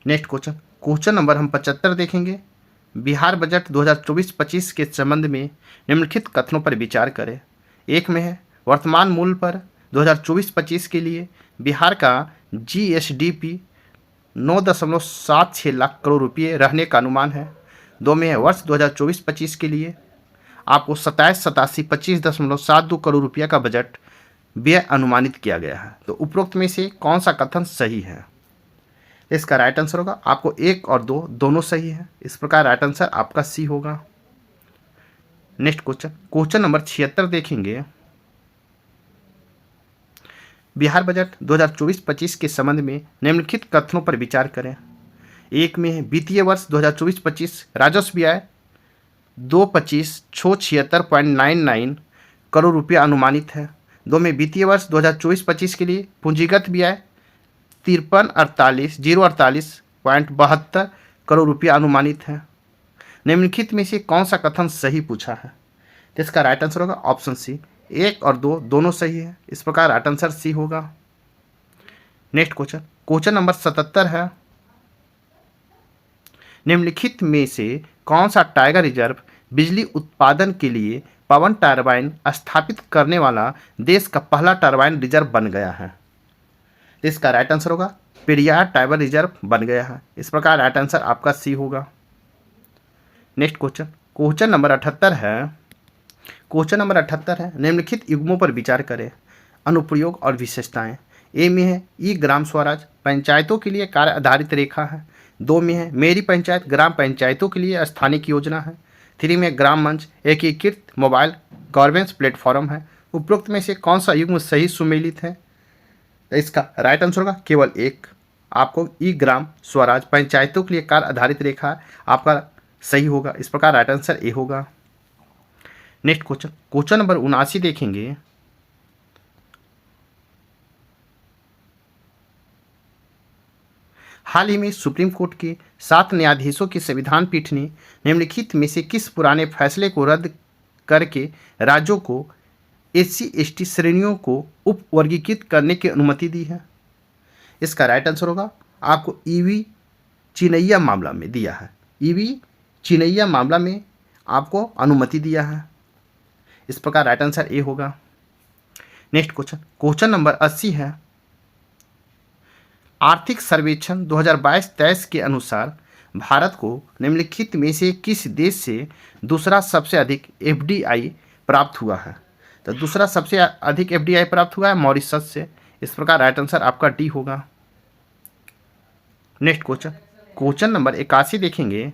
नेक्स्ट क्वेश्चन, क्वेश्चन नंबर हम 75 देखेंगे। बिहार बजट 2024-25 के संबंध में निम्नलिखित कथनों पर विचार करें। एक में है वर्तमान मूल्य पर 2024-25 के लिए बिहार का जीएसडीपी 9.76 लाख करोड़ रुपये रहने का अनुमान है। 2 में है वर्ष 2024-25 के लिए आपको 27,87,25.72 करोड़ रुपया का बजट व्यय अनुमानित किया गया है। तो उपरोक्त में से कौन सा कथन सही है? इसका राइट आंसर होगा आपको 1 और 2 दोनों सही है। इस प्रकार राइट आंसर आपका सी होगा। नेक्स्ट क्वेश्चन, क्वेश्चन नंबर 76 देखेंगे। बिहार बजट 2024-25 के संबंध में निम्नलिखित कथनों पर विचार करें। एक में है वित्तीय वर्ष 2024-25 राजस्व व्यय 225,676.99 करोड़ रुपया अनुमानित है। 2 में वित्तीय वर्ष 2024-25 के लिए पूंजीगत व्यय 53,048.72 करोड़ रुपया अनुमानित है। निम्नलिखित में से कौन सा कथन सही पूछा है? तो इसका राइट आंसर होगा ऑप्शन सी। 1 और 2 दोनों सही है। इस प्रकार राइट आंसर सी होगा। नेक्स्ट क्वेश्चन, क्वेश्चन नंबर 77 है। निम्नलिखित में से कौन सा टाइगर रिजर्व बिजली उत्पादन के लिए पवन टरबाइन स्थापित करने वाला देश का पहला टरबाइन रिजर्व बन गया है? इसका राइट आंसर होगा पेरियार टाइगर रिजर्व बन गया है। इस प्रकार राइट आंसर आपका सी होगा। नेक्स्ट क्वेश्चन, क्वेश्चन नंबर 78 है। क्वेश्चन नंबर 78 है निम्नलिखित युग्मों पर विचार करें। अनुप्रयोग और विशेषताएं। ए में है ई ग्राम स्वराज पंचायतों के लिए कार्य आधारित रेखा है। 2 में है मेरी पंचायत ग्राम पंचायतों के लिए स्थानिक योजना है। 3 में ग्राम मंच एकीकृत मोबाइल गवर्नेंस प्लेटफॉर्म है। उपरोक्त में से कौन सा युग्म सही सुमेलित है? तो इसका राइट आंसर होगा केवल एक। आपको ई ग्राम स्वराज पंचायतों के लिए कार्य आधारित रेखा आपका सही होगा। इस प्रकार राइट आंसर ए होगा। नेक्स्ट क्वेश्चन, क्वेश्चन नंबर 79 देखेंगे। हाल ही में सुप्रीम कोर्ट के 7 न्यायाधीशों की संविधान पीठ ने निम्नलिखित में से किस पुराने फैसले को रद्द करके राज्यों को SC/ST श्रेणियों को उप वर्गीकृत करने की अनुमति दी है? इसका राइट आंसर होगा आपको ईवी चिनैया मामला में दिया है। ईवी चिनैया मामला में आपको अनुमति दिया है। इस प्रकार राइट आंसर ए होगा। नेक्स्ट क्वेश्चन, क्वेश्चन नंबर 80 है। आर्थिक सर्वेक्षण 2022-23 के अनुसार भारत को निम्नलिखित में से किस देश से दूसरा सबसे अधिक FDI प्राप्त हुआ है? तो दूसरा सबसे अधिक FDI प्राप्त हुआ है मॉरिशस से। इस प्रकार राइट आंसर आपका डी होगा। नेक्स्ट क्वेश्चन, क्वेश्चन नंबर 81 देखेंगे।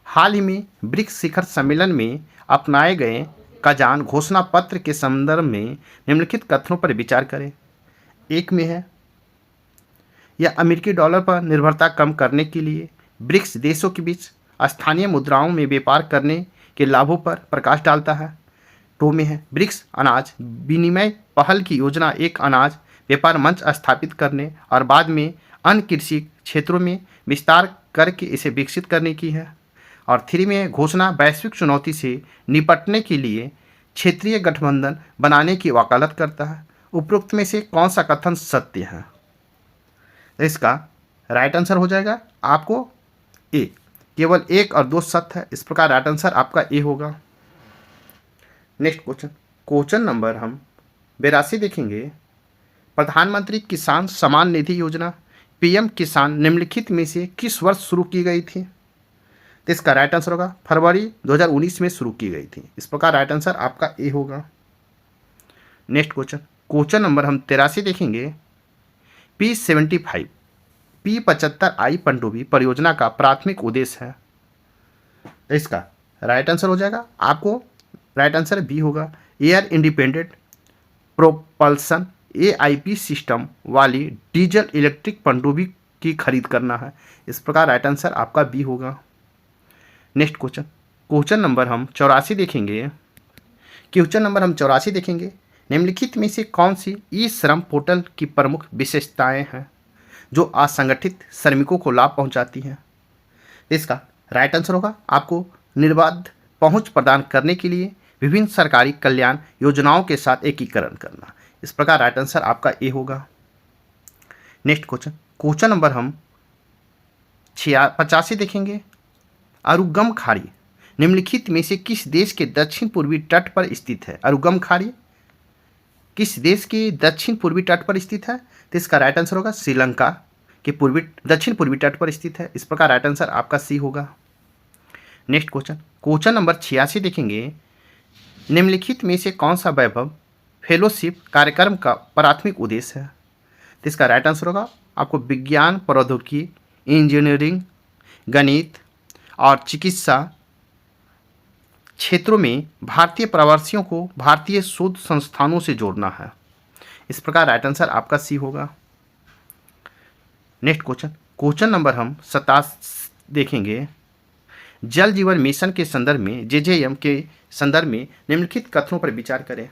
हाल ही में ब्रिक्स शिखर सम्मेलन में अपनाए गए कजान घोषणा पत्र के संदर्भ में निम्नलिखित कथनों पर विचार करें। एक में है, यह अमेरिकी डॉलर पर निर्भरता कम करने के लिए ब्रिक्स देशों के बीच स्थानीय मुद्राओं में व्यापार करने के लाभों पर प्रकाश डालता है। 2 में है, ब्रिक्स अनाज विनिमय पहल की योजना एक अनाज व्यापार मंच स्थापित करने और बाद में अन्य कृषि क्षेत्रों में विस्तार करके इसे विकसित करने की है। और 3 में है, घोषणा वैश्विक चुनौती से निपटने के लिए क्षेत्रीय गठबंधन बनाने की वकालत करता है। उपरोक्त में से कौन सा कथन सत्य है? इसका राइट आंसर हो जाएगा आपको ए। केवल 1 और 2 सत्य है। इस प्रकार राइट आंसर आपका ए होगा। नेक्स्ट क्वेश्चन, क्वेश्चन नंबर हम 82 देखेंगे। प्रधानमंत्री किसान सम्मान निधि योजना PM किसान निम्नलिखित में से किस वर्ष शुरू की गई थी? तो इसका राइट आंसर होगा फरवरी 2019 में शुरू की गई थी। इस प्रकार राइट आंसर आपका ए होगा। नेक्स्ट क्वेश्चन, क्वेश्चन नंबर हम 83 देखेंगे। P75 P75I पनडुब्बी परियोजना का प्राथमिक उद्देश्य है। तो इसका राइट आंसर हो जाएगा आपको राइट आंसर बी होगा। Air independent propulsion AIP system वाली डीजल इलेक्ट्रिक पनडुब्बी की खरीद करना है। इस प्रकार राइट आंसर आपका बी होगा। नेक्स्ट क्वेश्चन, क्वेश्चन नंबर हम 84 देखेंगे। क्वेश्चन नंबर हम 84 देखेंगे। निम्नलिखित में से कौन सी ई श्रम पोर्टल की प्रमुख विशेषताएं हैं जो असंगठित श्रमिकों को लाभ पहुंचाती हैं? इसका राइट आंसर होगा आपको निर्बाध पहुंच प्रदान करने के लिए विभिन्न सरकारी कल्याण योजनाओं के साथ एकीकरण करना। इस प्रकार राइट आंसर आपका ए होगा। नेक्स्ट क्वेश्चन, क्वेश्चन नंबर हम 85 देखेंगे। अरुगम खाड़ी निम्नलिखित में से किस देश के दक्षिण पूर्वी तट पर स्थित है? अरुगम खाड़ी किस देश के दक्षिण पूर्वी तट पर स्थित है? तो इसका राइट आंसर होगा श्रीलंका के दक्षिण पूर्वी तट पर स्थित है। इस प्रकार राइट आंसर आपका सी होगा। नेक्स्ट क्वेश्चन, क्वेश्चन नंबर 86 देखेंगे। निम्नलिखित में से कौन सा वैभव फेलोशिप कार्यक्रम का प्राथमिक उद्देश्य है? तो इसका राइट आंसर होगा आपको विज्ञान प्रौद्योगिकी इंजीनियरिंग गणित और चिकित्सा क्षेत्रों में भारतीय प्रवासियों को भारतीय शोध संस्थानों से जोड़ना है। इस प्रकार राइट आंसर आपका सी होगा। नेक्स्ट क्वेश्चन, क्वेश्चन नंबर हम 27 देखेंगे। जल जीवन मिशन के संदर्भ में JJM के संदर्भ में निम्नलिखित कथनों पर विचार करें।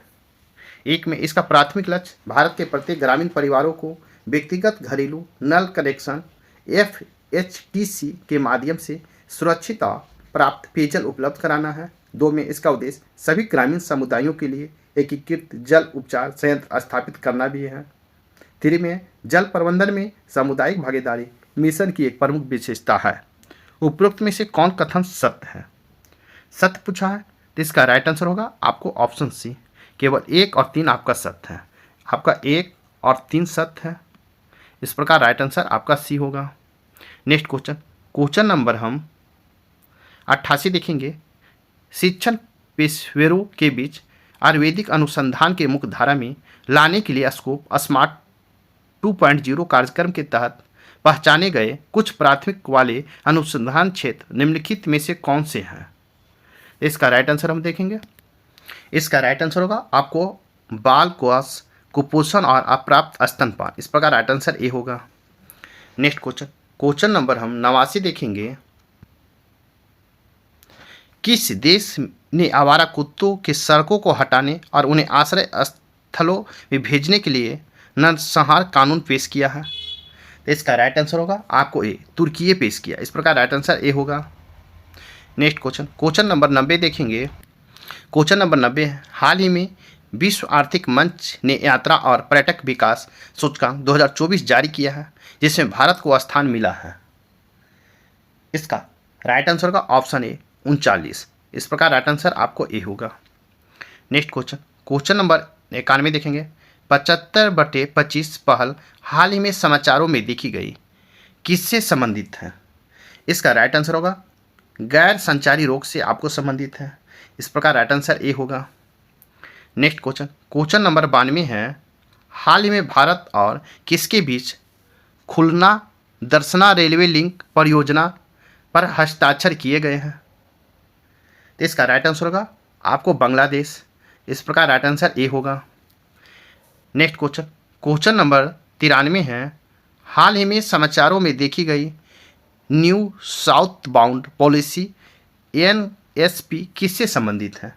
एक में, इसका प्राथमिक लक्ष्य भारत के प्रत्येक ग्रामीण परिवारों को व्यक्तिगत घरेलू नल कनेक्शन FHTC के माध्यम से सुरक्षित और प्राप्त पेयजल उपलब्ध कराना है। 2 में, इसका उद्देश्य सभी ग्रामीण समुदायों के लिए एकीकृत जल उपचार संयंत्र स्थापित करना भी है। 3 में, जल प्रबंधन में सामुदायिक भागीदारी मिशन की एक प्रमुख विशेषता है। उपरोक्त में से कौन कथन सत्य है? सत्य पूछा है तो इसका राइट आंसर होगा आपको ऑप्शन सी। केवल 1 और 3 आपका सत्य है। आपका 1 और 3 सत्य है। इस प्रकार राइट आंसर आपका सी होगा। नेक्स्ट क्वेश्चन, क्वेश्चन नंबर हम 88 देखेंगे। शिक्षण पेशेवरों के बीच आयुर्वेदिक अनुसंधान के मुख्य धारा में लाने के लिए स्कोप स्मार्ट 2.0 कार्यक्रम के तहत पहचाने गए कुछ प्राथमिक वाले अनुसंधान क्षेत्र निम्नलिखित में से कौन से हैं? इसका राइट आंसर हम देखेंगे। इसका राइट आंसर होगा आपको बाल कोष कुपोषण और अप्राप्त स्तनपान। इस प्रकार राइट आंसर ए होगा। नेक्स्ट क्वेश्चन, क्वेश्चन नंबर हम 89 देखेंगे। किस देश ने आवारा कुत्तों के सड़कों को हटाने और उन्हें आश्रय स्थलों में भेजने के लिए नरसंहार कानून पेश किया है? तो इसका राइट आंसर होगा आपको ए, तुर्की पेश किया। इस प्रकार राइट आंसर ए होगा। नेक्स्ट क्वेश्चन, क्वेश्चन नंबर 90 देखेंगे। क्वेश्चन नंबर 90 है, हाल ही में विश्व आर्थिक मंच ने यात्रा और पर्यटक विकास सूचकांक 2024 जारी किया है, जिसमें भारत को स्थान मिला है। इसका राइट आंसर होगा ऑप्शन ए 39। इस प्रकार राइट आंसर आपको ए होगा। नेक्स्ट क्वेश्चन, क्वेश्चन नंबर 91 देखेंगे। 75/25 पहल हाल ही में समाचारों में देखी गई, किससे संबंधित है? इसका राइट आंसर होगा गैर संचारी रोग से आपको संबंधित है। इस प्रकार राइट आंसर ए होगा। नेक्स्ट क्वेश्चन, क्वेश्चन नंबर 92 है, हाल ही में भारत और किसके बीच खुलना दर्शना रेलवे लिंक परियोजना पर हस्ताक्षर किए गए हैं? तो इसका राइट आंसर होगा आपको बांग्लादेश। इस प्रकार राइट आंसर ए होगा। नेक्स्ट क्वेश्चन, क्वेश्चन नंबर 93 है, हाल ही में समाचारों में देखी गई new south bound policy NSP किससे संबंधित है?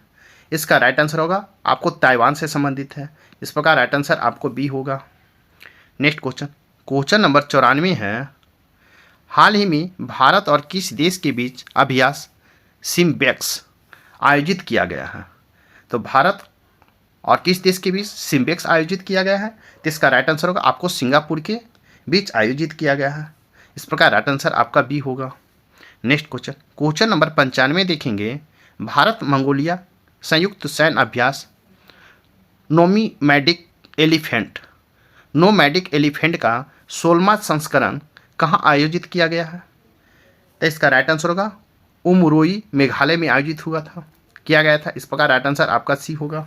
इसका राइट आंसर होगा आपको ताइवान से संबंधित है। इस प्रकार राइट आंसर आपको बी होगा। नेक्स्ट क्वेश्चन, क्वेश्चन नंबर 94 है, हाल ही में भारत और किस देश के बीच अभ्यास सिम्बेक्स आयोजित किया गया है? तो भारत और किस देश के बीच सिम्बेक्स आयोजित किया गया है? तो इसका राइट आंसर होगा आपको सिंगापुर के बीच आयोजित किया गया है। इस प्रकार राइट आंसर आपका बी होगा। नेक्स्ट क्वेश्चन, क्वेश्चन नंबर 95 देखेंगे। भारत मंगोलिया संयुक्त सैन्य अभ्यास नोमैडिक एलिफेंट का 16वां संस्करण कहाँ आयोजित किया गया है? तो इसका राइट आंसर होगा उमरोई मेघालय में आयोजित किया गया था। इस प्रकार राइट आंसर आपका सी होगा।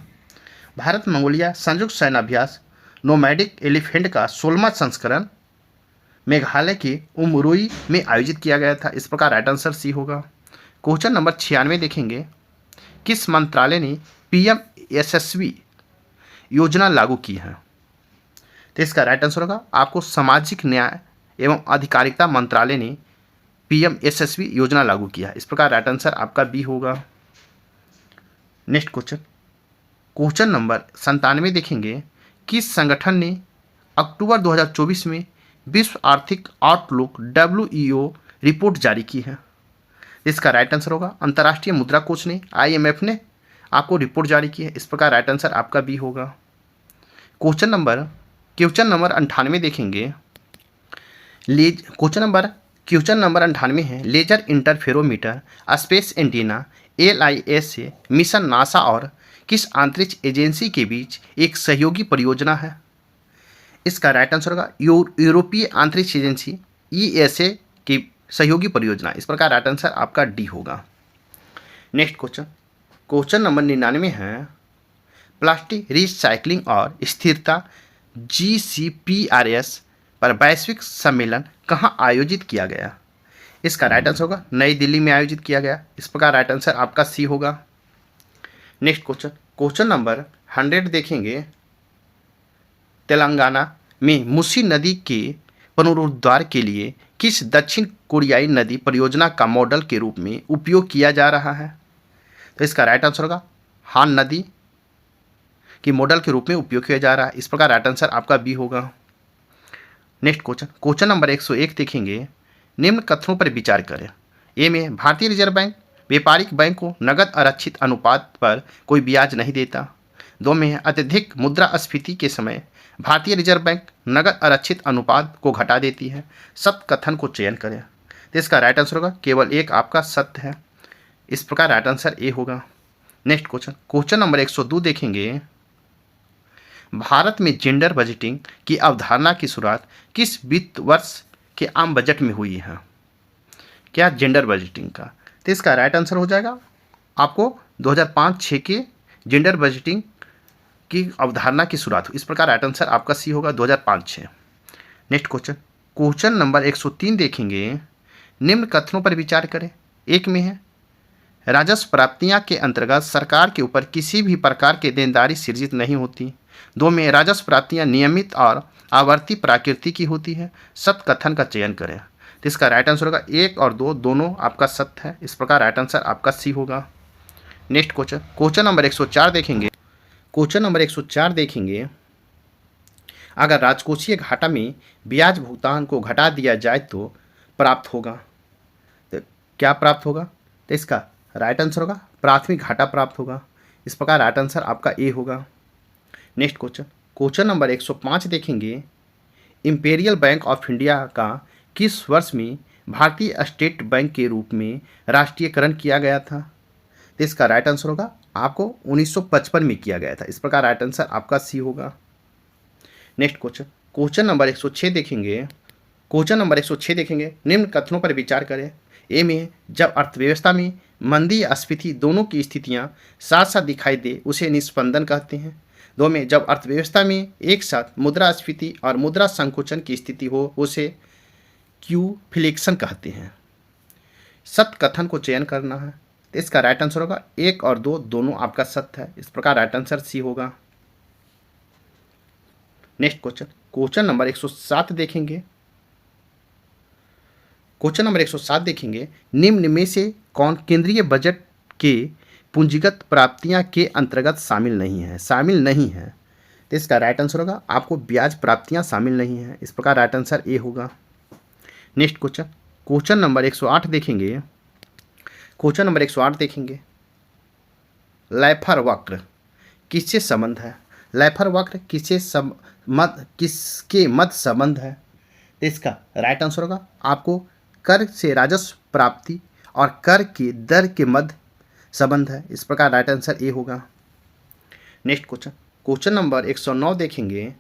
भारत मंगोलिया संयुक्त सैन्य अभ्यास नोमैडिक एलिफेंट का 16वां संस्करण मेघालय के उमरोई में आयोजित किया गया था। इस प्रकार राइट आंसर सी होगा। क्वेश्चन नंबर 96 देखेंगे। किस मंत्रालय ने PM यशस्वी योजना लागू की है? तो इसका राइट आंसर होगा आपको सामाजिक न्याय एवं अधिकारिता मंत्रालय ने PM यशस्वी योजना लागू किया है। इस प्रकार राइट आंसर आपका बी होगा। नेक्स्ट क्वेश्चन, क्वेश्चन नंबर 97 देखेंगे। किस संगठन ने अक्टूबर 2024 में विश्व आर्थिक आउटलुक WEO रिपोर्ट जारी की है? इसका राइट आंसर होगा अंतर्राष्ट्रीय मुद्रा कोष ने IMF ने आपको रिपोर्ट जारी की है। इस प्रकार राइट आंसर आपका बी होगा। क्वेश्चन नंबर 98 देखेंगे। क्वेश्चन नंबर 98 है, laser interferometer space antenna LIS mission NASA और किस अंतरिक्ष एजेंसी के बीच एक सहयोगी परियोजना है? इसका राइट आंसर होगा यूरोपीय अंतरिक्ष एजेंसी ESA की सहयोगी परियोजना। इस प्रकार राइट आंसर आपका डी होगा। नेक्स्ट क्वेश्चन, क्वेश्चन नंबर 99 है, प्लास्टिक रिसाइकलिंग और स्थिरता GCPRS पर वैश्विक सम्मेलन कहाँ आयोजित किया गया? इसका राइट आंसर होगा नई दिल्ली में आयोजित किया गया। इस प्रकार राइट आंसर आपका सी होगा। नेक्स्ट क्वेश्चन, क्वेश्चन नंबर 100 देखेंगे। तेलंगाना में मूसी नदी के पुनरुद्धार के लिए किस दक्षिण कोरियाई नदी परियोजना का मॉडल के रूप में उपयोग किया जा रहा है? तो इसका राइट आंसर होगा हान नदी की मॉडल के रूप में उपयोग किया जा रहा है। इस प्रकार राइट आंसर आपका बी होगा। नेक्स्ट क्वेश्चन, क्वेश्चन नंबर 101 देखेंगे। निम्न कथनों पर विचार करें। ए में भारतीय रिजर्व बैंक व्यापारिक बैंक को नगद आरक्षित अनुपात पर कोई ब्याज नहीं देता। 2 में अत्यधिक मुद्रास्फीति के समय भारतीय रिजर्व बैंक नगद आरक्षित अनुपात को घटा देती है। सत्य कथन को चयन करें। तो इसका राइट आंसर होगा केवल एक आपका सत्य है। इस प्रकार राइट आंसर ए होगा। नेक्स्ट क्वेश्चन, क्वेश्चन नंबर 102 देखेंगे। भारत में जेंडर बजटिंग की अवधारणा की शुरुआत किस वित्त वर्ष के आम बजट में हुई है? क्या जेंडर बजटिंग का? तो इसका राइट आंसर हो जाएगा आपको 2005-06 के जेंडर बजटिंग की अवधारणा की शुरुआत हुई। इस प्रकार राइट आंसर आपका सी होगा 2005-06। नेक्स्ट क्वेश्चन, क्वेश्चन नंबर 103 देखेंगे। निम्न कथनों पर विचार करें। एक में है राजस्व प्राप्तियां के अंतर्गत सरकार के ऊपर किसी भी प्रकार की देनदारी सृजित नहीं होती। 2 में राजस्व प्राप्तियां नियमित और आवर्ती प्रकृति की होती है। सत्य कथन का चयन करें। तो इसका राइट आंसर होगा 1 और 2 दोनों आपका सत्य है। इस प्रकार राइट आंसर आपका सी होगा। नेक्स्ट क्वेश्चन, क्वेश्चन नंबर 104 देखेंगे। क्वेश्चन नंबर 104 देखेंगे, अगर राजकोषीय घाटा में ब्याज भुगतान को घटा दिया जाए तो प्राप्त होगा। तो क्या प्राप्त होगा? तो इसका राइट आंसर होगा प्राथमिक घाटा प्राप्त होगा। इस प्रकार राइट आंसर आपका ए होगा। नेक्स्ट क्वेश्चन, क्वेश्चन नंबर 105 देखेंगे, इंपीरियल बैंक ऑफ इंडिया का किस वर्ष में भारतीय स्टेट बैंक के रूप में राष्ट्रीयकरण किया गया था? तो इसका राइट आंसर होगा आपको 1955 में किया गया था। इस प्रकार राइट आंसर आपका सी होगा। नेक्स्ट क्वेश्चन, क्वेश्चन नंबर 106 देखेंगे। क्वेश्चन नंबर 106 देखेंगे, निम्न कथनों पर विचार करें। ए में जब अर्थव्यवस्था में मंदी या स्फीति दोनों की स्थितियां साथ साथ दिखाई दे उसे निस्पंदन कहते हैं। 2 में जब अर्थव्यवस्था में एक साथ मुद्रास्फीति और मुद्रा संकुचन की स्थिति हो उसे क्यूफ्लेक्शन कहते हैं। सत्य कथन को चयन करना है। तो इसका राइट आंसर होगा 1 और 2 दोनों आपका सत्य है। इस प्रकार राइट आंसर सी होगा। नेक्स्ट क्वेश्चन, क्वेश्चन नंबर 107 देखेंगे। क्वेश्चन नंबर 107 देखेंगे, निम्न में से कौन केंद्रीय बजट के पूंजीगत प्राप्तियां के अंतर्गत शामिल नहीं है? शामिल नहीं है। तो इसका राइट आंसर होगा आपको ब्याज प्राप्तियां शामिल नहीं है। इस प्रकार राइट आंसर ए होगा। नेक्स्ट क्वेश्चन, क्वेश्चन नंबर 108 देखेंगे। क्वेश्चन नंबर 108 देखेंगे, लैफर वक्र किससे संबंध है? लैफर वक्र किसके मध्य संबंध है? तो इसका राइट आंसर होगा आपको कर से राजस्व प्राप्ति और कर की दर के मध्य संबंध है। इस प्रकार राइट आंसर ए होगा। नेक्स्ट क्वेश्चन, क्वेश्चन नंबर 109 देखेंगे,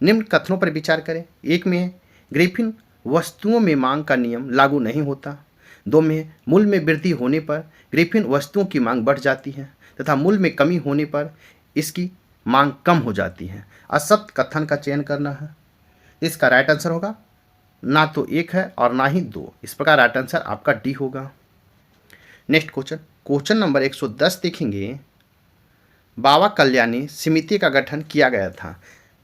निम्न कथनों पर विचार करें। 1 में ग्रिफिन वस्तुओं में मांग का नियम लागू नहीं होता। 2 में मूल्य में वृद्धि होने पर ग्रिफिन वस्तुओं की मांग बढ़ जाती है तथा मूल्य में कमी होने पर इसकी मांग कम हो जाती है। असत्य कथन का चयन करना है। इसका राइट आंसर होगा ना तो 1 है और ना ही 2। इस प्रकार राइट आंसर आपका डी होगा। नेक्स्ट क्वेश्चन, क्वेश्चन नंबर 110 देखेंगे, बाबा कल्याणी समिति का गठन किया गया था।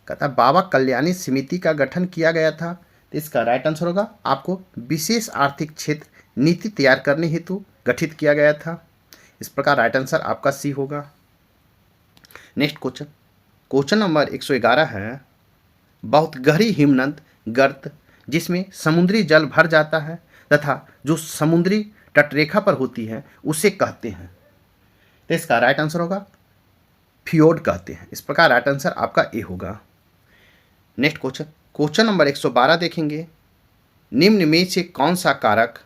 कहता बाबा कल्याणी समिति का गठन किया गया था। तो इसका राइट आंसर होगा आपको विशेष आर्थिक क्षेत्र नीति तैयार करने हेतु गठित किया गया था। इस प्रकार राइट आंसर आपका सी होगा। नेक्स्ट क्वेश्चन, क्वेश्चन नंबर 111 है, बहुत गहरी हिमनद गर्त जिसमें समुद्री जल भर जाता है तथा जो समुद्री तटरेखा पर होती है उसे कहते हैं। तो इसका राइट आंसर होगा फियोर्ड कहते हैं। इस प्रकार राइट आंसर आपका ए होगा। नेक्स्ट क्वेश्चन, क्वेश्चन नंबर 112 देखेंगे, निम्न में से कौन सा कारक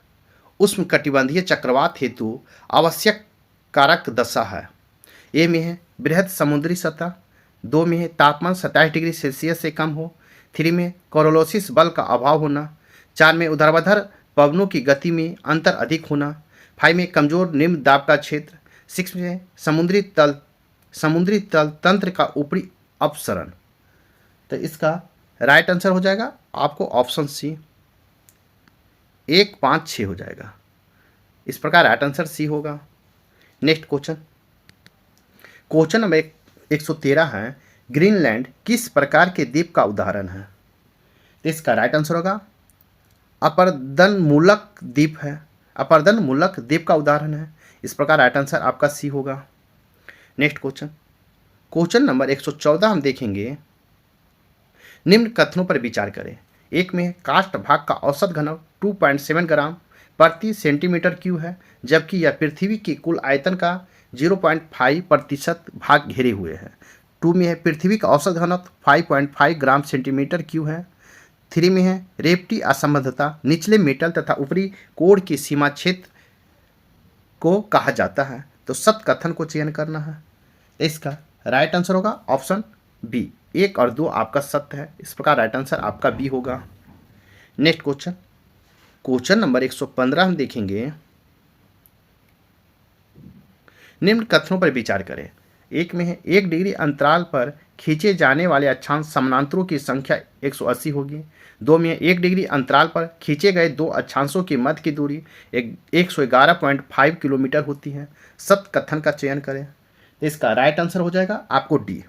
उष्णकटिबंधीय चक्रवात हेतु आवश्यक कारक दशा है? ए में है बृहद समुद्री सतह, 2 में है तापमान 27 डिग्री सेल्सियस से कम हो, 3 में कोरोलोसिस बल का अभाव होना, 4 में ऊर्ध्वाधर पवनों की गति में अंतर अधिक होना, 5 में कमजोर निम्न दाब का क्षेत्र, 6 में समुद्री तल तंत्र का ऊपरी अपसरण। तो इसका राइट आंसर हो जाएगा आपको ऑप्शन सी 1, 5, 6 हो जाएगा। इस प्रकार राइट आंसर सी होगा। नेक्स्ट क्वेश्चन, क्वेश्चन नंबर 113 है, ग्रीनलैंड किस प्रकार के द्वीप का उदाहरण है? तो इसका राइट आंसर होगा अपरदनमूलक द्वीप है। अपरदनमूलक द्वीप का उदाहरण है। इस प्रकार राइट आंसर आपका सी होगा। नेक्स्ट क्वेश्चन, क्वेश्चन नंबर 114 हम देखेंगे, निम्न कथनों पर विचार करें। 1 में काष्ठ भाग का औसत घनत्व 2.7 ग्राम प्रति सेंटीमीटर क्यूब है, जबकि यह पृथ्वी के कुल आयतन का 0.5% भाग घेरे हुए है। 2 में है पृथ्वी का औसत घनत्व 5.5 ग्राम सेंटीमीटर क्यूब है। 3 में है रेपटी असंबद्धता निचले मेटल तथा ऊपरी कोण की सीमा क्षेत्र को कहा जाता है। तो सत्य कथन को चयन करना है। इसका राइट आंसर होगा ऑप्शन बी 1 और 2 आपका सत्य है। इस प्रकार राइट आंसर आपका बी होगा। नेक्स्ट क्वेश्चन, क्वेश्चन नंबर 115 हम देखेंगे, निम्न कथनों पर विचार करें। एक में है 1 डिग्री अंतराल पर खींचे जाने वाले अक्षांश समानांतरों की संख्या 180 होगी। 2 में है 1 डिग्री अंतराल पर खींचे गए दो अक्षांशों के मध्य की दूरी 111.5 किलोमीटर होती है। सत्य कथन का चयन करें। इसका राइट आंसर हो जाएगा आपको डी।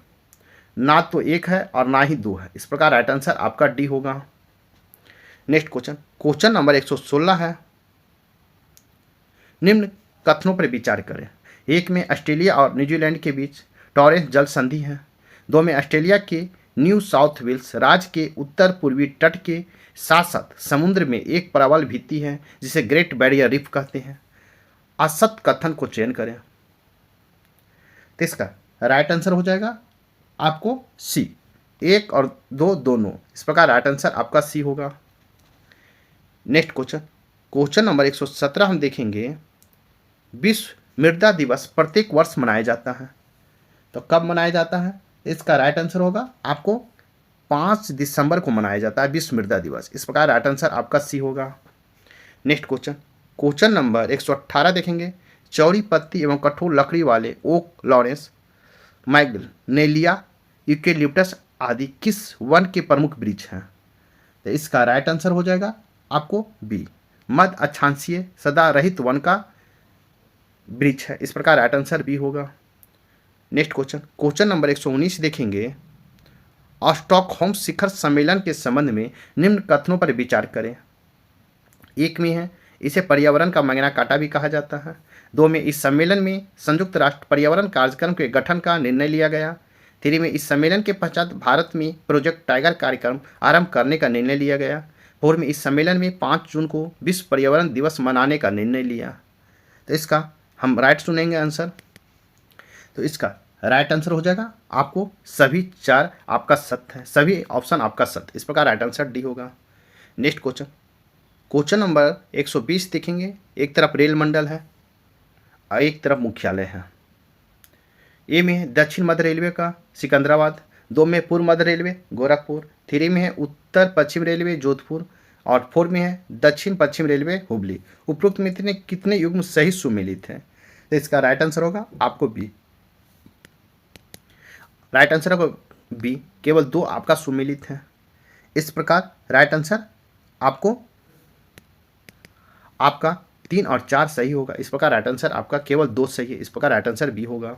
ना तो 1 है और ना ही 2 है, इस प्रकार राइट आंसर आपका डी होगा। नेक्स्ट क्वेश्चन नंबर 116 है। निम्न कथनों पर विचार करें। 1 में ऑस्ट्रेलिया और न्यूजीलैंड के बीच टॉरेंस जल संधि है। 2 में ऑस्ट्रेलिया के न्यू साउथ वेल्स राज्य के उत्तर पूर्वी तट के साथ साथ समुद्र में एक प्रबल भित्ति है जिसे ग्रेट बैरियर रीफ कहते हैं। असत्य कथन को चयन करें। तो इसका राइट आंसर हो जाएगा आपको सी। 1 और 2 दोनों, इस प्रकार राइट आंसर आपका सी होगा। नेक्स्ट क्वेश्चन नंबर 117 हम देखेंगे। विश्व मृदा दिवस प्रत्येक वर्ष मनाया जाता है, तो कब मनाया जाता है? इसका राइट आंसर होगा आपको 5 दिसंबर को मनाया जाता है विश्व मृदा दिवस, इस प्रकार राइट आंसर आपका सी होगा। नेक्स्ट क्वेश्चन नंबर 118 देखेंगे। चौड़ी पत्ती एवं कठोर लकड़ी वाले ओक, लॉरेंस, मैग्नेलिया, यूकेलिप्टस आदि किस वन के प्रमुख वृक्ष हैं? तो इसका राइट आंसर हो जाएगा आपको बी, मध्य अक्षांशीय सदा रहित वन का वृक्ष है, इस प्रकार राइट आंसर बी होगा। नेक्स्ट क्वेश्चन नंबर 119 देखेंगे। स्टॉकहोम शिखर सम्मेलन के संबंध में निम्न कथनों पर विचार करें। 1 में है इसे पर्यावरण का मैग्ना कार्टा भी कहा जाता है। 2 में इस सम्मेलन में संयुक्त राष्ट्र पर्यावरण कार्यक्रम के गठन का निर्णय लिया गया। 3 में इस सम्मेलन के पश्चात भारत में प्रोजेक्ट टाइगर कार्यक्रम आरंभ करने का निर्णय लिया गया। 4 में इस सम्मेलन में 5 जून को विश्व पर्यावरण दिवस मनाने का निर्णय लिया। तो इसका हम राइट सुनेंगे आंसर। तो इसका राइट आंसर हो जाएगा आपको सभी 4 आपका सत्य है, सभी ऑप्शन आपका सत्य, इस प्रकार राइट आंसर डी होगा। नेक्स्ट क्वेश्चन नंबर 120 देखेंगे। एक तरफ रेल मंडल है और एक तरफ मुख्यालय है। ए में है दक्षिण मध्य रेलवे का सिकंदराबाद। 2 में पूर्व मध्य रेलवे गोरखपुर। 3 में है उत्तर पश्चिम रेलवे जोधपुर और 4 में है दक्षिण पश्चिम रेलवे हुबली। उपरोक्त में कितने युग्म सही सुमेलित हैं? तो इसका राइट आंसर होगा आपको बी। राइट आंसर होगा बी, केवल 2 आपका सुमेलित है। इस प्रकार राइट आंसर आपका 3 और 4 सही होगा, इस प्रकार राइट आंसर आपका केवल 2 सही है, इस प्रकार राइट आंसर बी होगा।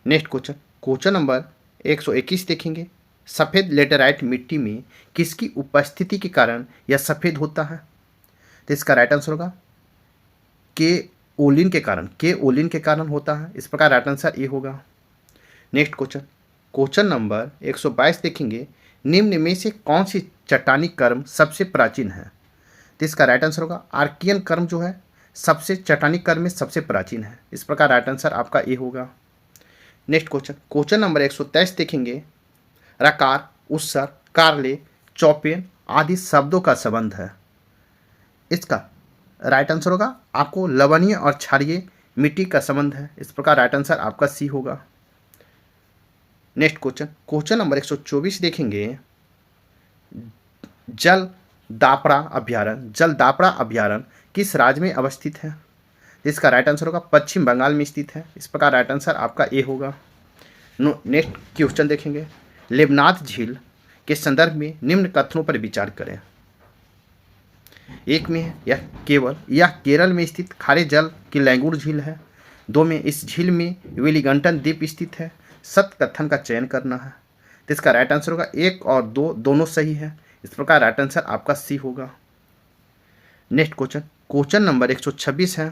नेक्स्ट क्वेश्चन नंबर 121 देखेंगे। सफ़ेद लेटेराइट मिट्टी में किसकी उपस्थिति के कारण यह सफ़ेद होता है? तो इसका राइट आंसर होगा के ओलिन के कारण होता है, इस प्रकार राइट आंसर ए होगा। नेक्स्ट क्वेश्चन नंबर 122 देखेंगे। निम्न में से कौन सी चट्टानी कर्म सबसे प्राचीन है? तो इसका राइट आंसर होगा आर्कियन कर्म जो है सबसे चट्टानी कर्म में सबसे प्राचीन है, इस प्रकार राइट आंसर आपका ए होगा। नेक्स्ट क्वेश्चन नंबर 123 देखेंगे। रकार, उत्सर्ग, कारले, चौपेन आदि शब्दों का संबंध है। इसका राइट आंसर होगा आपको लवणीय और क्षारीय मिट्टी का संबंध है, इस प्रकार राइट आंसर आपका सी होगा। नेक्स्ट क्वेश्चन नंबर 124 देखेंगे। जल दापड़ा अभ्यारण्य किस राज्य में अवस्थित है? इसका राइट आंसर होगा पश्चिम बंगाल में स्थित है, इस प्रकार राइट आंसर आपका ए होगा। नेक्स्ट क्वेश्चन देखेंगे। लेबनाथ झील के संदर्भ में निम्न कथनों पर विचार करें। 1 में है यह केरल में स्थित खारे जल की लैंगूर झील है। 2 में इस झील में वेलिंगटन द्वीप स्थित है। सत्य कथन का चयन करना है, तो इसका राइट आंसर होगा 1 और 2 दोनों सही है, इस प्रकार राइट आंसर आपका सी होगा। नेक्स्ट क्वेश्चन नंबर 126 है।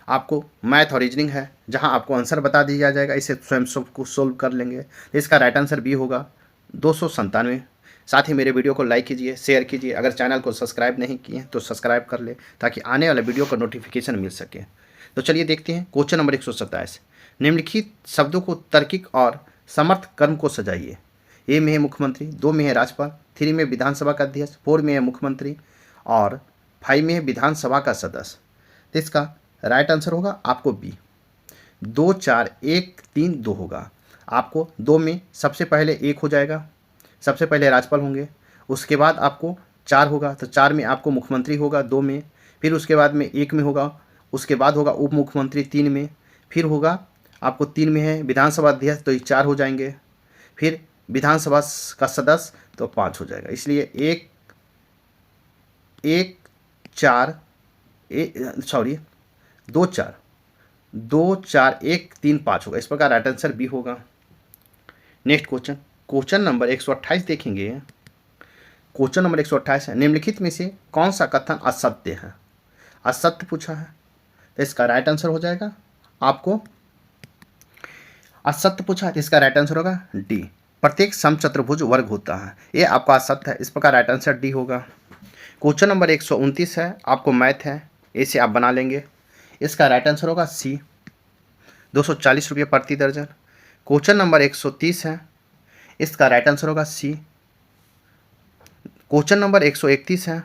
आपको मैथ और रीजनिंग है, जहां आपको आंसर बता दिया जाएगा, इसे स्वयं को सोल्व कर लेंगे। इसका राइट आंसर बी होगा 297। साथ ही मेरे वीडियो को लाइक कीजिए, शेयर कीजिए। अगर चैनल को सब्सक्राइब नहीं किए तो सब्सक्राइब कर ले ताकि आने वाले वीडियो का नोटिफिकेशन मिल सके। तो चलिए देखते हैं क्वेश्चन नंबर 127। निम्नलिखित शब्दों को तार्किक और समर्थ कर्म को सजाइए। ए में है मुख्यमंत्री, 2 में है राज्यपाल, 3 में विधानसभा का अध्यक्ष, 4 में है मुख्यमंत्री और 5 में है विधानसभा का सदस्य। तो इसका राइट आंसर होगा आपको बी। 2 4 1 3 2 होगा। आपको 2 में सबसे पहले 1 हो जाएगा, सबसे पहले राज्यपाल होंगे, उसके बाद आपको 4 होगा, तो 4 में आपको मुख्यमंत्री होगा 2 में, फिर उसके बाद में 1 में होगा, उसके बाद होगा उप मुख्यमंत्री 3 में, फिर होगा आपको 3 में है विधानसभा अध्यक्ष, तो ये 4 हो जाएंगे। फिर विधानसभा का सदस्य तो 5 हो जाएगा। इसलिए 1 1 4 सॉरी 2 4 2 4 1 3 5 होगा। इस प्रकार राइट आंसर बी होगा। नेक्स्ट क्वेश्चन, क्वेश्चन नंबर 128 देखेंगे। क्वेश्चन नंबर 128 है, निम्नलिखित में से कौन सा कथन असत्य है? असत्य पूछा है, तो इसका राइट आंसर हो जाएगा आपको, असत्य पूछा है तो इसका राइट आंसर होगा डी, प्रत्येक समचतुर्भुज वर्ग होता है। ये आपका असत्य है, इस प्रकार राइट आंसर डी होगा। क्वेश्चन नंबर 129 है, आपको मैथ है, इसे आप बना लेंगे। इसका राइट आंसर होगा सी, 240 रुपये प्रति दर्जन। क्वेश्चन नंबर 130 है, इसका राइट आंसर होगा सी। क्वेश्चन नंबर 131 है,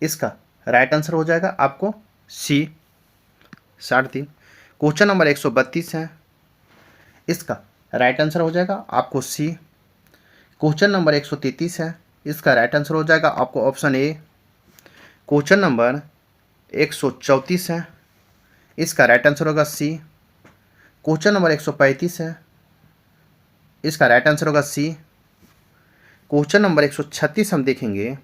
इसका राइट आंसर हो जाएगा आपको सी, 3.5। क्वेश्चन नंबर 132 है, इसका राइट आंसर हो जाएगा आपको सी। क्वेश्चन नंबर 133 है, इसका राइट आंसर हो जाएगा आपको ऑप्शन ए। क्वेश्चन नंबर 134 है, इसका राइट आंसर होगा सी। क्वेश्चन नंबर 135 है, इसका राइट आंसर होगा सी। क्वेश्चन नंबर 136 हम देखेंगे,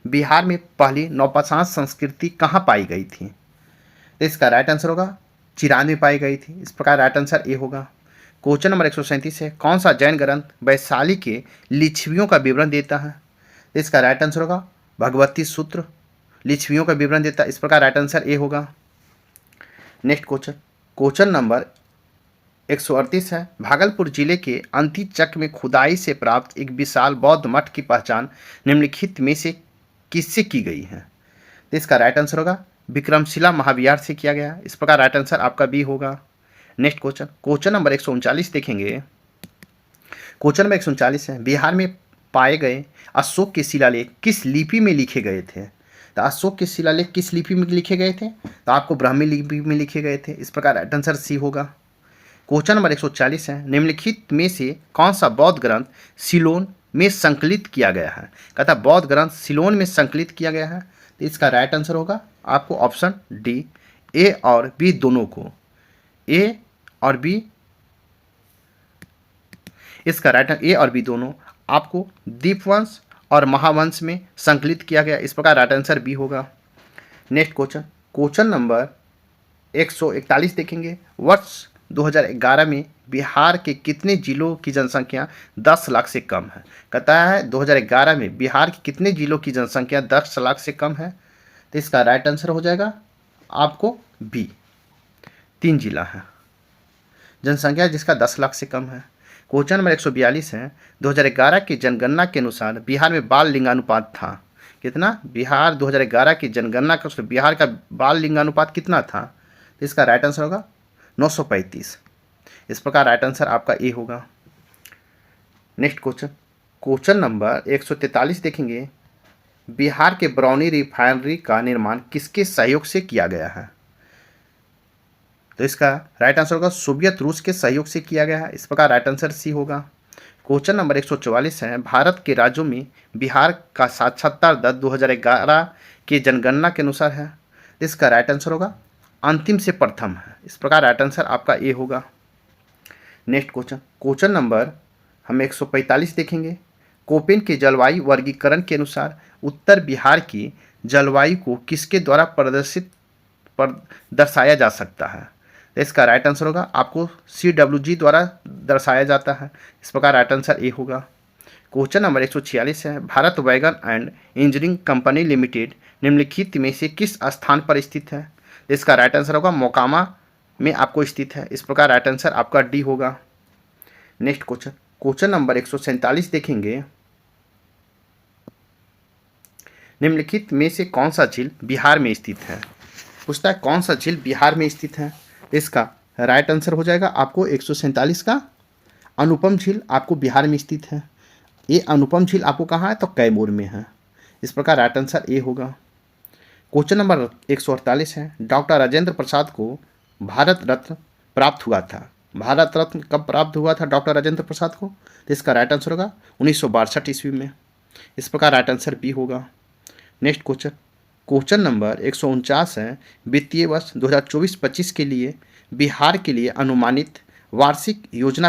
बिहार में पहली नवपाषाण संस्कृति कहाँ पाई गई थी? तो इसका राइट आंसर होगा चिरान में पाई गई थी। इस प्रकार राइट आंसर ए होगा। क्वेश्चन नंबर 137 है, कौन सा जैन ग्रंथ वैशाली के लिच्छवियों का विवरण देता है? तो इसका राइट आंसर होगा भगवती सूत्र लिच्छवियों का विवरण देता है। इस प्रकार राइट आंसर ए होगा। नेक्स्ट क्वेश्चन, क्वेश्चन नंबर 138 है, भागलपुर जिले के अंतीचक में खुदाई से प्राप्त एक विशाल बौद्ध मठ की पहचान निम्नलिखित में से किससे की गई है? तो इसका राइट आंसर होगा विक्रमशिला महाविहार से किया गया। इस प्रकार राइट आंसर आपका बी होगा। नेक्स्ट क्वेश्चन, क्वेश्चन नंबर 139 देखेंगे। क्वेश्चन नंबर 139 है, बिहार में पाए गए अशोक के शिलालेख किस लिपि में लिखे गए थे? तो अशोक के शिलालेख किस लिपि में लिखे गए थे? तो आपको ब्राह्मी लिपि में लिखे गए थे। इस प्रकार राइट आंसर सी होगा। क्वेश्चन नंबर 140 है, निम्नलिखित में से कौन सा बौद्ध ग्रंथ सिलोन में संकलित किया गया है? कहता बौद्ध ग्रंथ सिलोन में संकलित किया गया है। तो इसका राइट आंसर होगा आपको ऑप्शन डी, ए और बी दोनों को, ए और बी, इसका राइट ए और बी दोनों आपको दीपवंश और महावंश में संकलित किया गया। इस प्रकार राइट आंसर बी होगा। नेक्स्ट क्वेश्चन, क्वेश्चन नंबर 141 देखेंगे। वर्ष 2011 में बिहार के कितने जिलों की जनसंख्या 10 लाख से कम है? कहता है 2011 में बिहार के कितने जिलों की जनसंख्या 10 लाख से कम है? तो इसका राइट आंसर हो जाएगा आपको बी, 3 जिला है जनसंख्या जिसका 10 लाख से कम है। क्वेश्चन नंबर 142 है, 2011 की जनगणना के अनुसार बिहार में बाल लिंगानुपात था कितना? बिहार 2011 की जनगणना के अनुसार बिहार का बाल लिंगानुपात कितना था? तो इसका राइट आंसर होगा 935। इस प्रकार राइट आंसर आपका ए होगा। नेक्स्ट क्वेश्चन, क्वेश्चन नंबर 143 देखेंगे। बिहार के बरौनी रिफाइनरी का निर्माण किसके सहयोग से किया गया है? तो इसका राइट आंसर होगा सोवियत रूस के सहयोग से किया गया है। इस प्रकार राइट आंसर सी होगा। क्वेश्चन नंबर 144 है, भारत के राज्यों में बिहार का साक्षरता दर 2011 की जनगणना के अनुसार है। इसका राइट आंसर होगा अंतिम से प्रथम है। इस प्रकार राइट आंसर आपका ए होगा। नेक्स्ट क्वेश्चन, क्वेश्चन नंबर हम 145 देखेंगे। कोपेन के जलवायु वर्गीकरण के अनुसार उत्तर बिहार की जलवायु को किसके द्वारा दर्शाया जा सकता है? तो इसका राइट आंसर होगा आपको CWG द्वारा दर्शाया जाता है। इस प्रकार राइट आंसर ए होगा। क्वेश्चन नंबर 146 है, Bharat wagon and engineering company limited निम्नलिखित में से किस स्थान पर स्थित है? इसका राइट आंसर होगा मोकामा में आपको स्थित है। इस प्रकार राइट आंसर आपका डी होगा। नेक्स्ट क्वेश्चन, क्वेश्चन नंबर 147 देखेंगे। निम्नलिखित में से कौन सा झील बिहार में स्थित है? पूछता है कौन सा झील बिहार में स्थित है। इसका राइट आंसर हो जाएगा आपको 147 का अनुपम झील आपको बिहार में स्थित है। ये अनुपम झील आपको कहाँ है? तो कैमूर में है। इस प्रकार राइट आंसर ए होगा। क्वेश्चन नंबर 148 है, डॉक्टर राजेंद्र प्रसाद को भारत रत्न प्राप्त हुआ था। भारत रत्न कब प्राप्त हुआ था डॉक्टर राजेंद्र प्रसाद को? तो इसका राइट आंसर होगा 1962 ईस्वी में। इस प्रकार राइट आंसर बी होगा। नेक्स्ट क्वेश्चन, क्वेश्चन नंबर 149 है, वित्तीय वर्ष 2024-25 के लिए बिहार के लिए अनुमानित वार्षिक योजना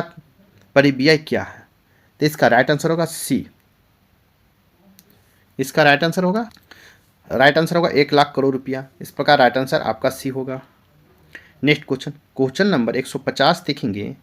परिव्यय क्या है? तो इसका राइट आंसर होगा सी। इसका राइट आंसर होगा 1 लाख करोड़ रुपया। इस प्रकार राइट आंसर आपका सी होगा। नेक्स्ट क्वेश्चन नंबर 150 देखेंगे।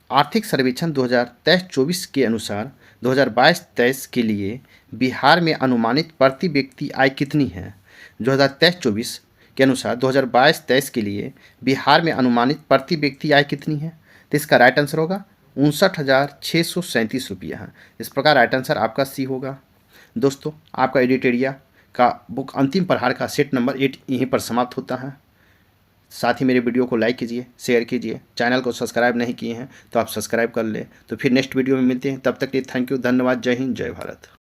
आर्थिक सर्वेक्षण 2023-24 के अनुसार 2022-23 के लिए बिहार में अनुमानित प्रति व्यक्ति आय कितनी है? 2023-24 के अनुसार 2022-23 के लिए बिहार में अनुमानित प्रति व्यक्ति आय कितनी है? तो इसका राइट आंसर होगा 59,637 रुपया है। इस प्रकार राइट आंसर आपका सी होगा। दोस्तों, आपका एडिटेरिया का बुक अंतिम प्रहार का सेट नंबर 8 यहीं पर समाप्त होता है। साथ ही मेरे वीडियो को लाइक कीजिए, शेयर कीजिए। चैनल को सब्सक्राइब नहीं किए हैं तो आप सब्सक्राइब कर लें। तो फिर नेक्स्ट वीडियो में मिलते हैं। तब तक के लिए थैंक यू, धन्यवाद। जय हिंद, जय भारत।